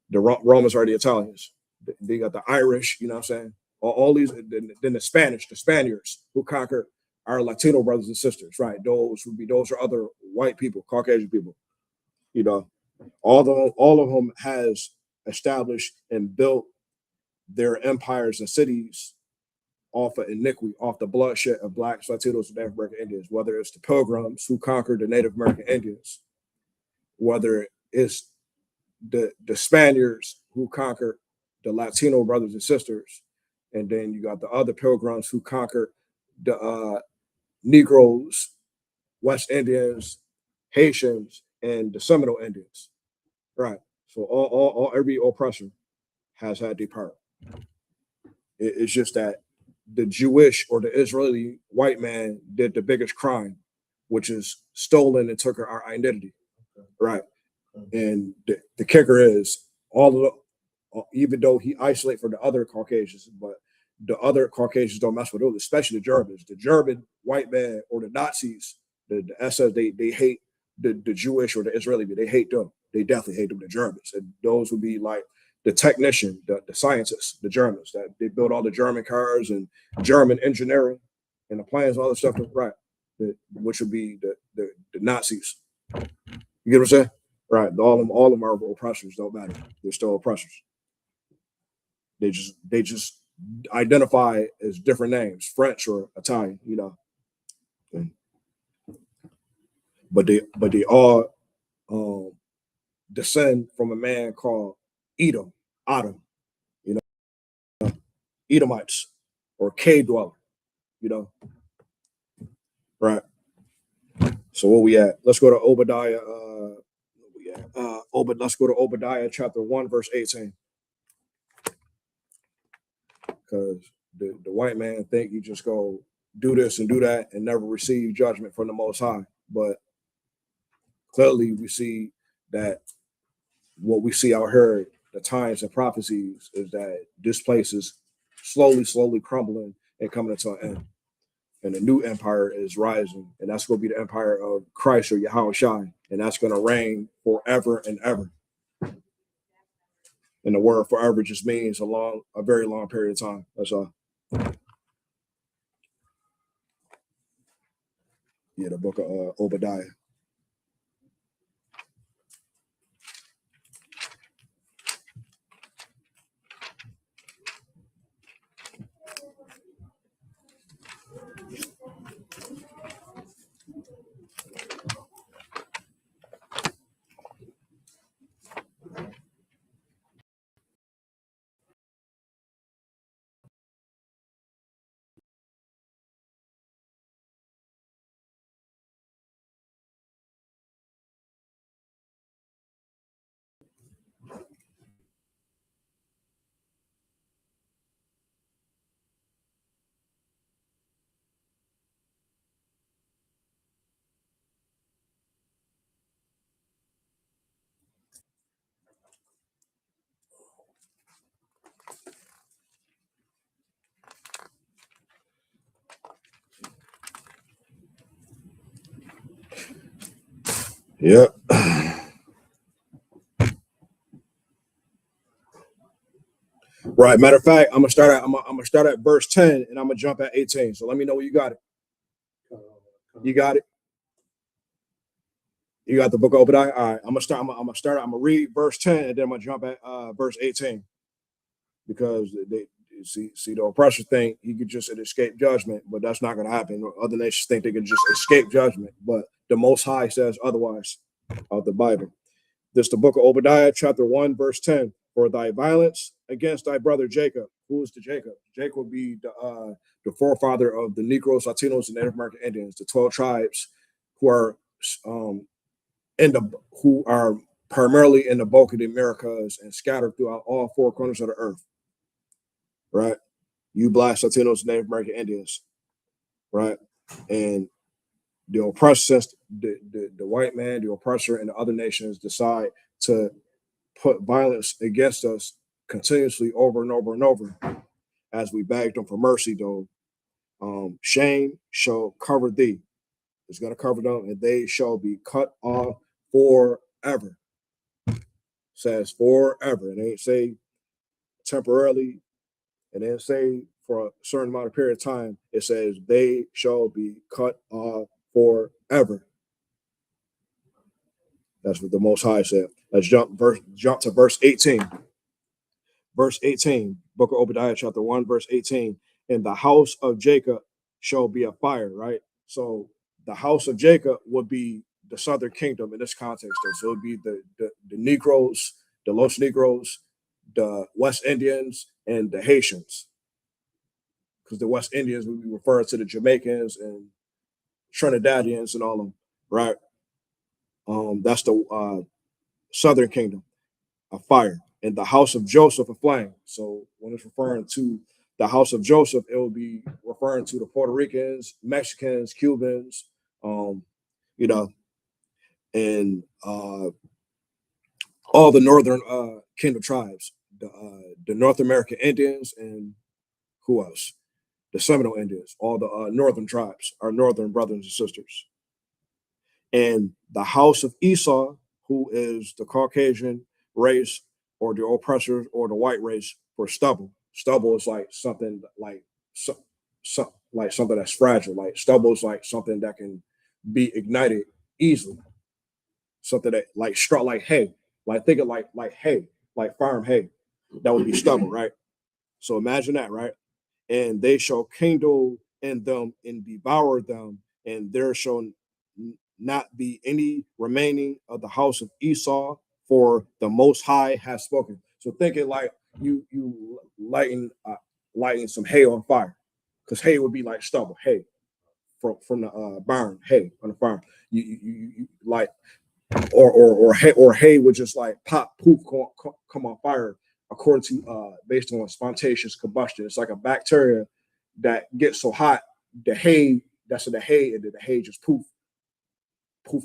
The Romans are the Italians. They got the Irish, you know what I'm saying? All these, then the Spaniards who conquered our Latino brothers and sisters, right? Those are other white people, Caucasian people. All of them has established and built their empires and cities off of iniquity, off the bloodshed of blacks, Latinos, and Native American Indians, whether it's the Pilgrims who conquered the Native American Indians, whether it's the Spaniards who conquered the Latino brothers and sisters, and then you got the other Pilgrims who conquered the Negroes, West Indians, Haitians, and the Seminole Indians, right? So every oppression has had their part. It's just that the Jewish or the Israeli white man did the biggest crime, which is stolen and took our identity, right? And the kicker is even though he isolated from the other Caucasians, but the other Caucasians don't mess with those, especially the Germans. The German white man or the Nazis, the SS, they hate the Jewish or the Israeli, they hate them. they definitely hate them, the Germans. And those would be like the technician, the scientists, the Germans that they build all the German cars and German engineering and the planes, all the stuff. Right, which would be the Nazis. You get what I'm saying? Right. All of them are oppressors. Don't matter. They're still oppressors. They just identify as different names, French or Italian. You know, and, but they all descend from a man called Edom, you know, Edomites or cave dweller, you know. Right. So where we at? Let's go to Obadiah. Let's go to Obadiah chapter 1, verse 18. Because the white man think you just go do this and do that and never receive judgment from the Most High. But clearly we see that what we see out here, the times and prophecies, is that this place is slowly crumbling and coming to an end. And a new empire is rising, and that's going to be the empire of Christ or Yahweh Shai, and that's going to reign forever and ever. And the word forever just means a very long period of time. That's all. Yeah, the book of Obadiah. Yep. Right. Matter of fact, I'm gonna start at verse 10 and I'm gonna jump at 18. So let me know when you got it. You got it. You got the book of Obadiah. All right. I'm gonna read verse 10 and then I'm gonna jump at verse 18 because they see the oppressor think he could just escape judgment, but that's not gonna happen. Other nations think they can just escape judgment, but the Most High says otherwise of the Bible. This is the book of Obadiah, chapter 1, verse 10. For thy violence against thy brother Jacob. Who is the Jacob? Jacob will be the forefather of the Negroes, Latinos, and Native American Indians, the 12 tribes who are who are primarily in the bulk of the Americas and scattered throughout all four corners of the earth. Right? You Black, Latinos, and Native American Indians. Right? And the oppressor, the white man, the oppressor, and the other nations decide to put violence against us continuously over and over and over as we begged them for mercy, though. Shame shall cover thee. It's going to cover them, and they shall be cut off forever. Says forever. It ain't say temporarily. It ain't say for a certain amount of period of time. It says they shall be cut off forever. That's what the Most High said. Let's jump to verse 18. Verse 18, book of Obadiah, chapter 1, verse 18. And the house of Jacob shall be a fire, right? So the house of Jacob would be the southern kingdom in this context. So it would be the Negroes, the Los Negroes, the West Indians, and the Haitians. Because the West Indians would be referred to the Jamaicans and Trinidadians and all of them, right? That's the southern kingdom, a fire. And the house of Joseph, a flame. So when it's referring to the house of Joseph, it will be referring to the Puerto Ricans, Mexicans, Cubans, you know, and all the northern kingdom tribes, the North American Indians, and who else? The Seminole Indians, all the northern tribes, our northern brothers and sisters. And the house of Esau, who is the Caucasian race or the oppressors or the white race for stubble. Stubble is like something like like something that's fragile. Like stubble is like something that can be ignited easily. Something that like straw, like hay. Like think of like hay, like farm hay. That would be stubble, right? So imagine that, right? And they shall kindle in them and devour them, and there shall not be any remaining of the house of Esau, for the Most High has spoken. So thinking like you lighting some hay on fire, because hay would be like stubble, hay from the barn, hay on the farm. You like or hay would just like pop poof come on fire according to based on spontaneous combustion. It's like a bacteria that gets so hot the hay that's in the hay and then the hay just poof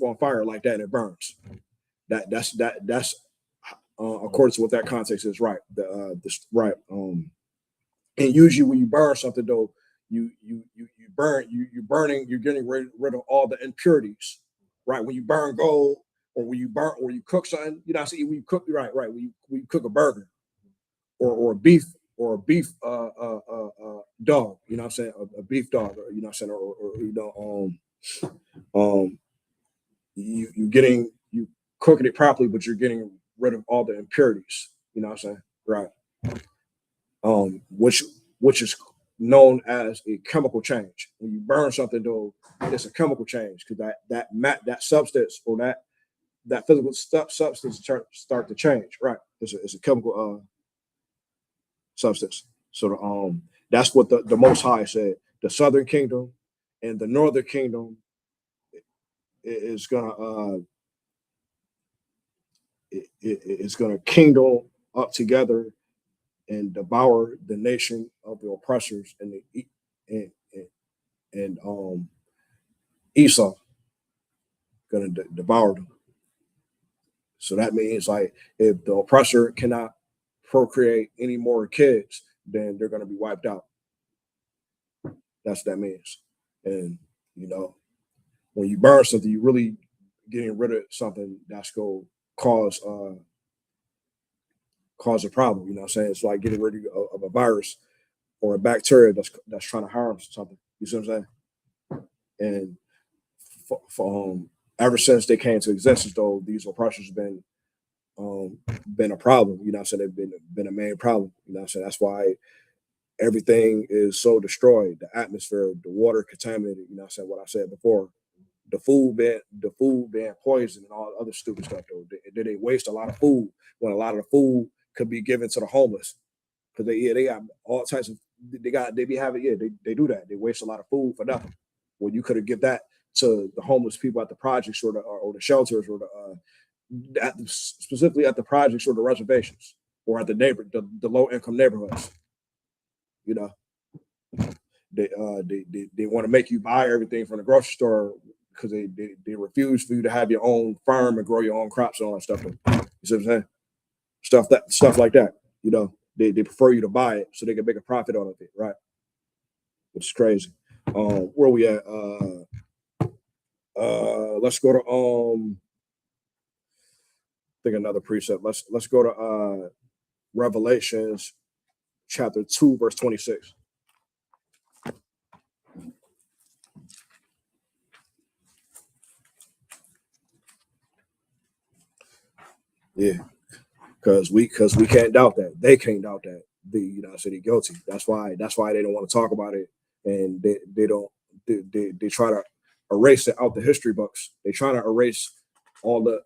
on fire like that and it burns. That's according to what that context is, right? Right. And usually when you burn something though, you you're getting rid of all the impurities, right? When you burn gold or when you cook something, you know, see when you cook, right, when you cook a burger or a beef dog, you know what I'm saying, a beef dog, or you know what I'm saying, or you know, you cooking it properly, but you're getting rid of all the impurities, you know what I'm saying, right? Which is known as a chemical change. When you burn something, though, it's a chemical change because that substance or that physical substance start to change, right? It's a chemical substance. So that's what the Most High said. The Southern Kingdom and the Northern Kingdom is gonna it's gonna kindle up together and devour the nation of the oppressors and Esau gonna devour them. So that means like if the oppressor cannot procreate any more kids, then they're gonna be wiped out. That's what that means. And you know, when you burn something, you really getting rid of something that's gonna cause cause a problem. You know what I'm saying? It's like getting rid of a virus or a bacteria that's trying to harm something. You see what I'm saying? And ever since they came to existence, though, these oppressors been a problem. You know what I'm saying? They've been a main problem. You know what I'm saying? That's why everything is so destroyed. The atmosphere, the water contaminated. You know what I'm saying? What I said before. The food being poisoned and all other stupid stuff. Though they waste a lot of food when a lot of the food could be given to the homeless because they got all types of they be having they do that. They waste a lot of food for nothing. Well, you could have give that to the homeless people at the projects or the shelters or specifically at the projects or the reservations or at the low income neighborhoods. You know, they want to make you buy everything from the grocery store because they refuse for you to have your own farm and grow your own crops and all that stuff. You see what I'm saying? Stuff like that. You know, they prefer you to buy it so they can make a profit out of it, right? Which is crazy. Where we at? Let's go to I think another precept. Let's go to Revelations chapter 2, verse 26. Yeah, because we can't doubt that. They can't doubt that. You know, so they're guilty. That's why they don't want to talk about it, and they don't they try to erase it out the history books. They try to erase all the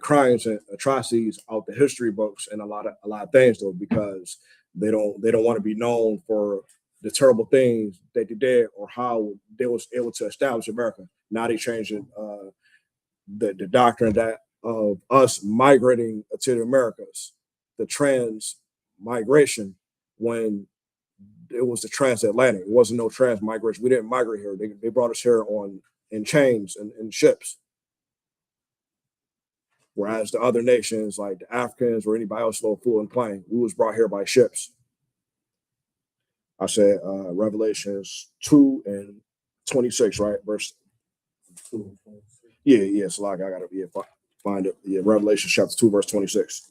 crimes and atrocities out the history books and a lot of things though, because they don't want to be known for the terrible things that they did or how they was able to establish America. Now they changing the doctrine that of us migrating to the Americas, the trans migration, when it was the transatlantic. It wasn't no trans migration. We didn't migrate here. They brought us here in chains and ships. Whereas the other nations, like the Africans or anybody else, low full and plane, we was brought here by ships. I said Revelations 2 and 26, right? Verse 2. Yeah. So like I gotta Find it. Yeah, Revelation chapter 2, verse 26.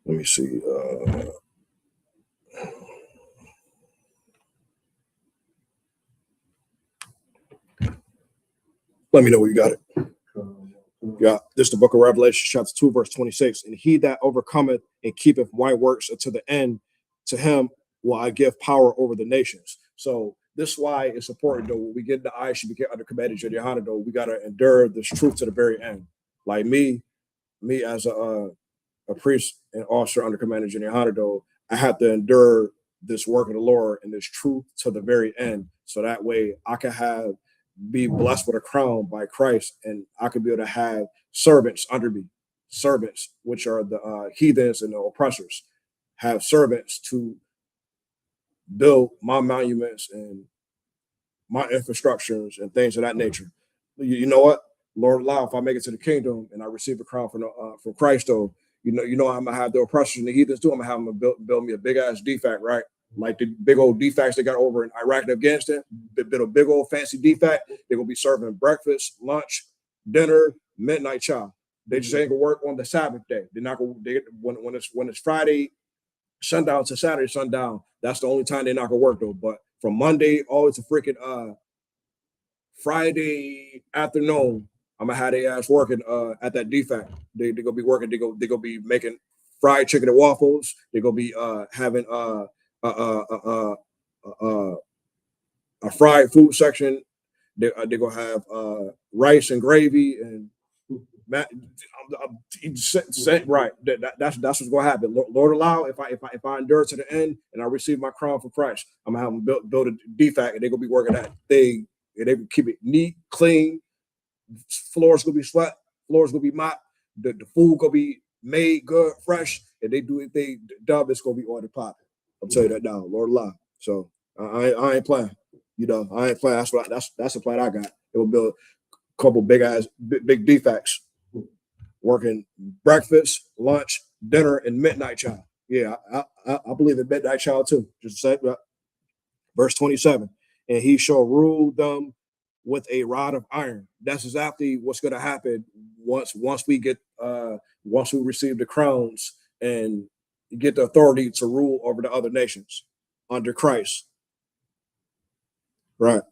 Let me see. Let me know where you got it. Yeah, this is the book of Revelation, chapter 2, verse 26. And he that overcometh and keepeth my works unto the end, to him will I give power over the nations. So this is why it's important, though, when we get the eyes should be under commanded Johanna, though, we got to endure this truth to the very end. Like me as a priest and officer under Commander Junior Honado, I have to endure this work of the Lord and this truth to the very end. So that way I can be blessed with a crown by Christ, and I could be able to have servants under me, servants, which are the heathens and the oppressors, have servants to build my monuments and my infrastructures and things of that nature. You know what? Lord allow, if I make it to the kingdom and I receive a crown from Christ, though, you know, I'm gonna have the oppressors and the heathens too. I'm gonna have them build me a big ass defect, right? Like the big old defects they got over in Iraq and Afghanistan. Build a big old fancy defect. They're gonna be serving breakfast, lunch, dinner, midnight chow. They just ain't gonna work on the Sabbath day. They're not gonna. When it's Friday sundown to Saturday sundown, that's the only time they're not gonna work, though. But from Monday all to freaking Friday afternoon, I'm gonna have their ass working at that defect. They gonna be working. They gonna be making fried chicken and waffles. They gonna be having a fried food section. They gonna have rice and gravy and right. That's what's gonna happen. Lord allow, if I endure to the end and I receive my crown for Christ, I'm gonna have them build a defect, and they're gonna be working that thing, and they keep it neat, clean. Floors gonna be swept, floors gonna be mopped, the food gonna be made good, fresh, and they do anything dumb, it's gonna be on the pot. I'll tell you that now, Lord allow. So I ain't playing. You know, I ain't playing. That's the plan I got. It will build a couple big defects. Working breakfast, lunch, dinner, and midnight child. Yeah, I believe in midnight child too. Just say verse 27. And he shall rule them with a rod of iron. That's exactly what's going to happen once we receive the crowns and get the authority to rule over the other nations under Christ. Right.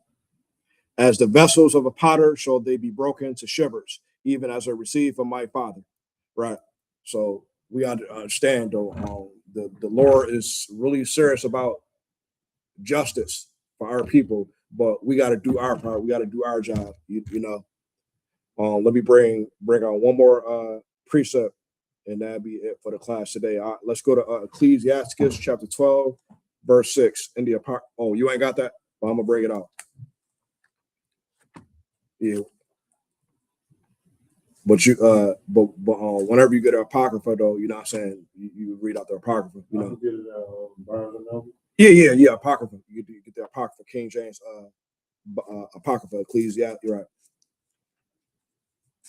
As the vessels of a potter shall they be broken to shivers, even as I received from my Father. Right. So we understand, though, the Lord is really serious about justice for our people, but we got to do our part. We got to do our job. You know. Let me bring on one more precept, and that'll be it for the class today. Let's go to Ecclesiastes chapter 12, verse 6. In the oh, you ain't got that? Well, I'm gonna bring it out. Yeah. But you but whenever you get an apocrypha, though, you know what I'm saying, you read out the apocrypha, you know. Get it, Yeah, apocrypha. You get the apocrypha, King James apocrypha, Ecclesiastes, you're right.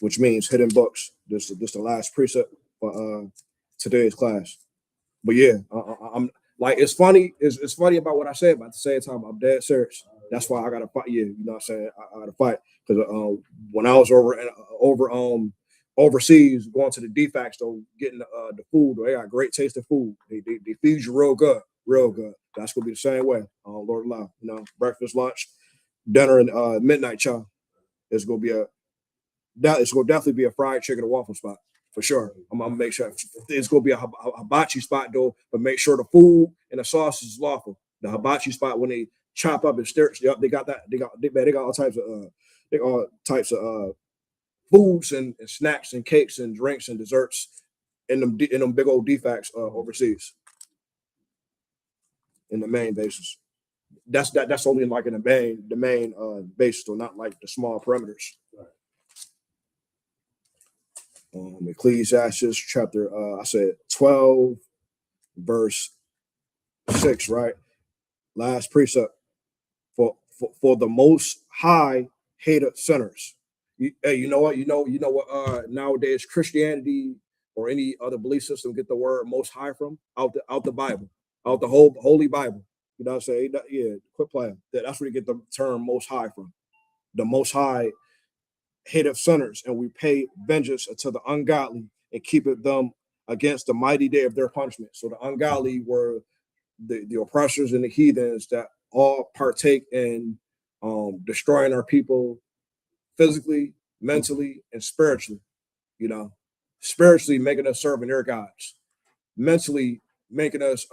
Which means hidden books. This the last precept for today's class. But yeah, I'm like, it's funny. It's funny about what I said, but at the same time, I'm dead serious. That's why I gotta fight. Yeah, you know what I'm saying? I gotta fight because when I was overseas, going to the defects, though, getting the food, they got great taste of food. They feed you real good, real good. That's gonna be the same way. Lord allow, you know, breakfast, lunch, dinner, and midnight chow. It's gonna definitely be a fried chicken and waffle spot. For sure. I'm gonna make sure it's gonna be a hibachi spot, though, but make sure the food and the sauce is lawful. The hibachi spot, when they chop up and stir, yep, they got that. They got all types of foods and snacks and cakes and drinks and desserts in them big old defects overseas in the main bases. That's only like in the main bases, so not like the small perimeters. Ecclesiastes chapter, I said 12, verse 6, right? Last precept. For the Most High hated sinners, Hey, you know what? You know what? Nowadays, Christianity or any other belief system get the word Most High from out the Bible, out the whole Holy Bible. You know what I'm saying? Yeah, quit playing. That's where you get the term Most High from. The Most High hateth sinners, and we pay vengeance unto the ungodly and keepeth them against the mighty day of their punishment. So the ungodly were the oppressors and the heathens that all partake in destroying our people physically, mentally, and spiritually. You know, spiritually making us serving their gods, mentally making us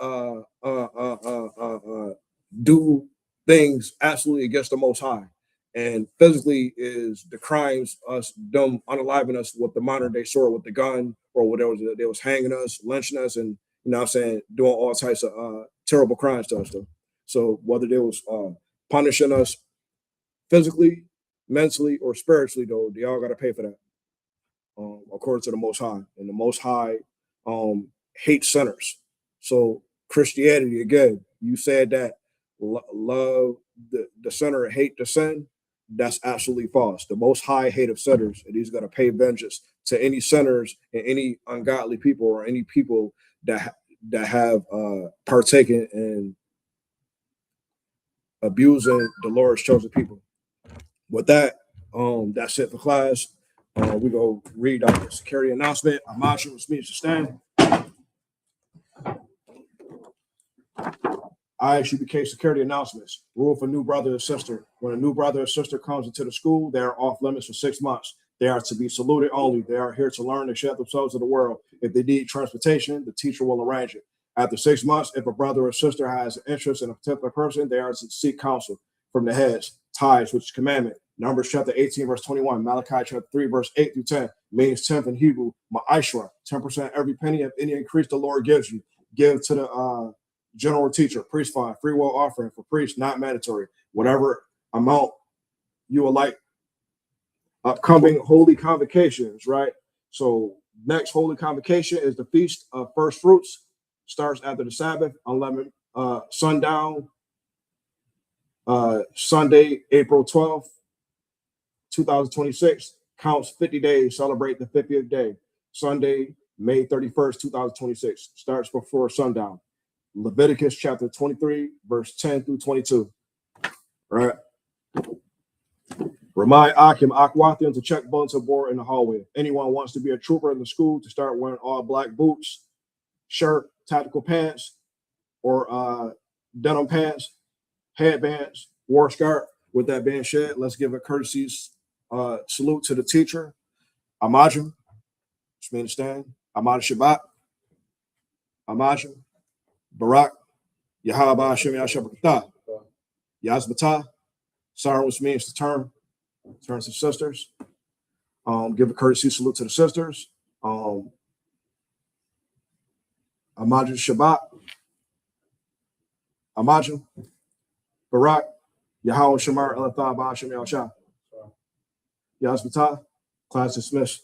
do things absolutely against the Most High, and physically is the crimes us them unaliving us with the modern day sword, with the gun, or whatever they was hanging us, lynching us, and you know what I'm saying, doing all types of terrible crimes to us. Though. So whether they was punishing us physically, mentally, or spiritually, though, they all got to pay for that. According to the Most High, and the Most High hates sinners. So Christianity, again, you said that love the sinner and hate the sin. That's absolutely false. The Most High hateth sinners, and He's going to pay vengeance to any sinners and any ungodly people or any people that have partaken in abusing the Lord's chosen people. With that, that's it for class. We go read the security announcement. Amasha, which means to stand. ISUBK security announcements. Rule for new brother or sister. When a new brother or sister comes into the school, they are off limits for 6 months. They are to be saluted only. They are here to learn and share themselves to the world. If they need transportation, the teacher will arrange it. After 6 months, if a brother or sister has an interest in a particular person, they are to seek counsel from the heads. Tithes, which is commandment. Numbers chapter 18, verse 21. Malachi chapter 3, verse 8 through 10. Means 10th in Hebrew. Ma'ashra, 10% every penny of any increase the Lord gives you. Give to the general teacher, priest fund, free will offering for priests, not mandatory. Whatever amount you would like. Upcoming holy convocations, right? So next holy convocation is the Feast of First Fruits. Starts after the Sabbath, 11 sundown, Sunday, April 12th, 2026. Counts 50 days, celebrate the 50th day. Sunday, May 31st, 2026. Starts before sundown. Leviticus chapter 23, verse 10 through 22. Right. Remind Akim Akwathian to check bulletin board in the hallway. Anyone wants to be a trooper in the school to start wearing all black boots, shirt, tactical pants, or denim pants, headbands, war scarf. With that being said, let's give a courtesy salute to the teacher, Amajim, which means stand, Amad Shabbat, Amajim, Barak, Yahaba Hashem Yashabakta, Yazbata, Sarah, which means to turn to sisters. Give a courtesy salute to the sisters. Amajim Shabbat, Amajim, Barak, Yahweh Shamar Elatha Ba'ashem Yahshah. Yazbata, class dismissed.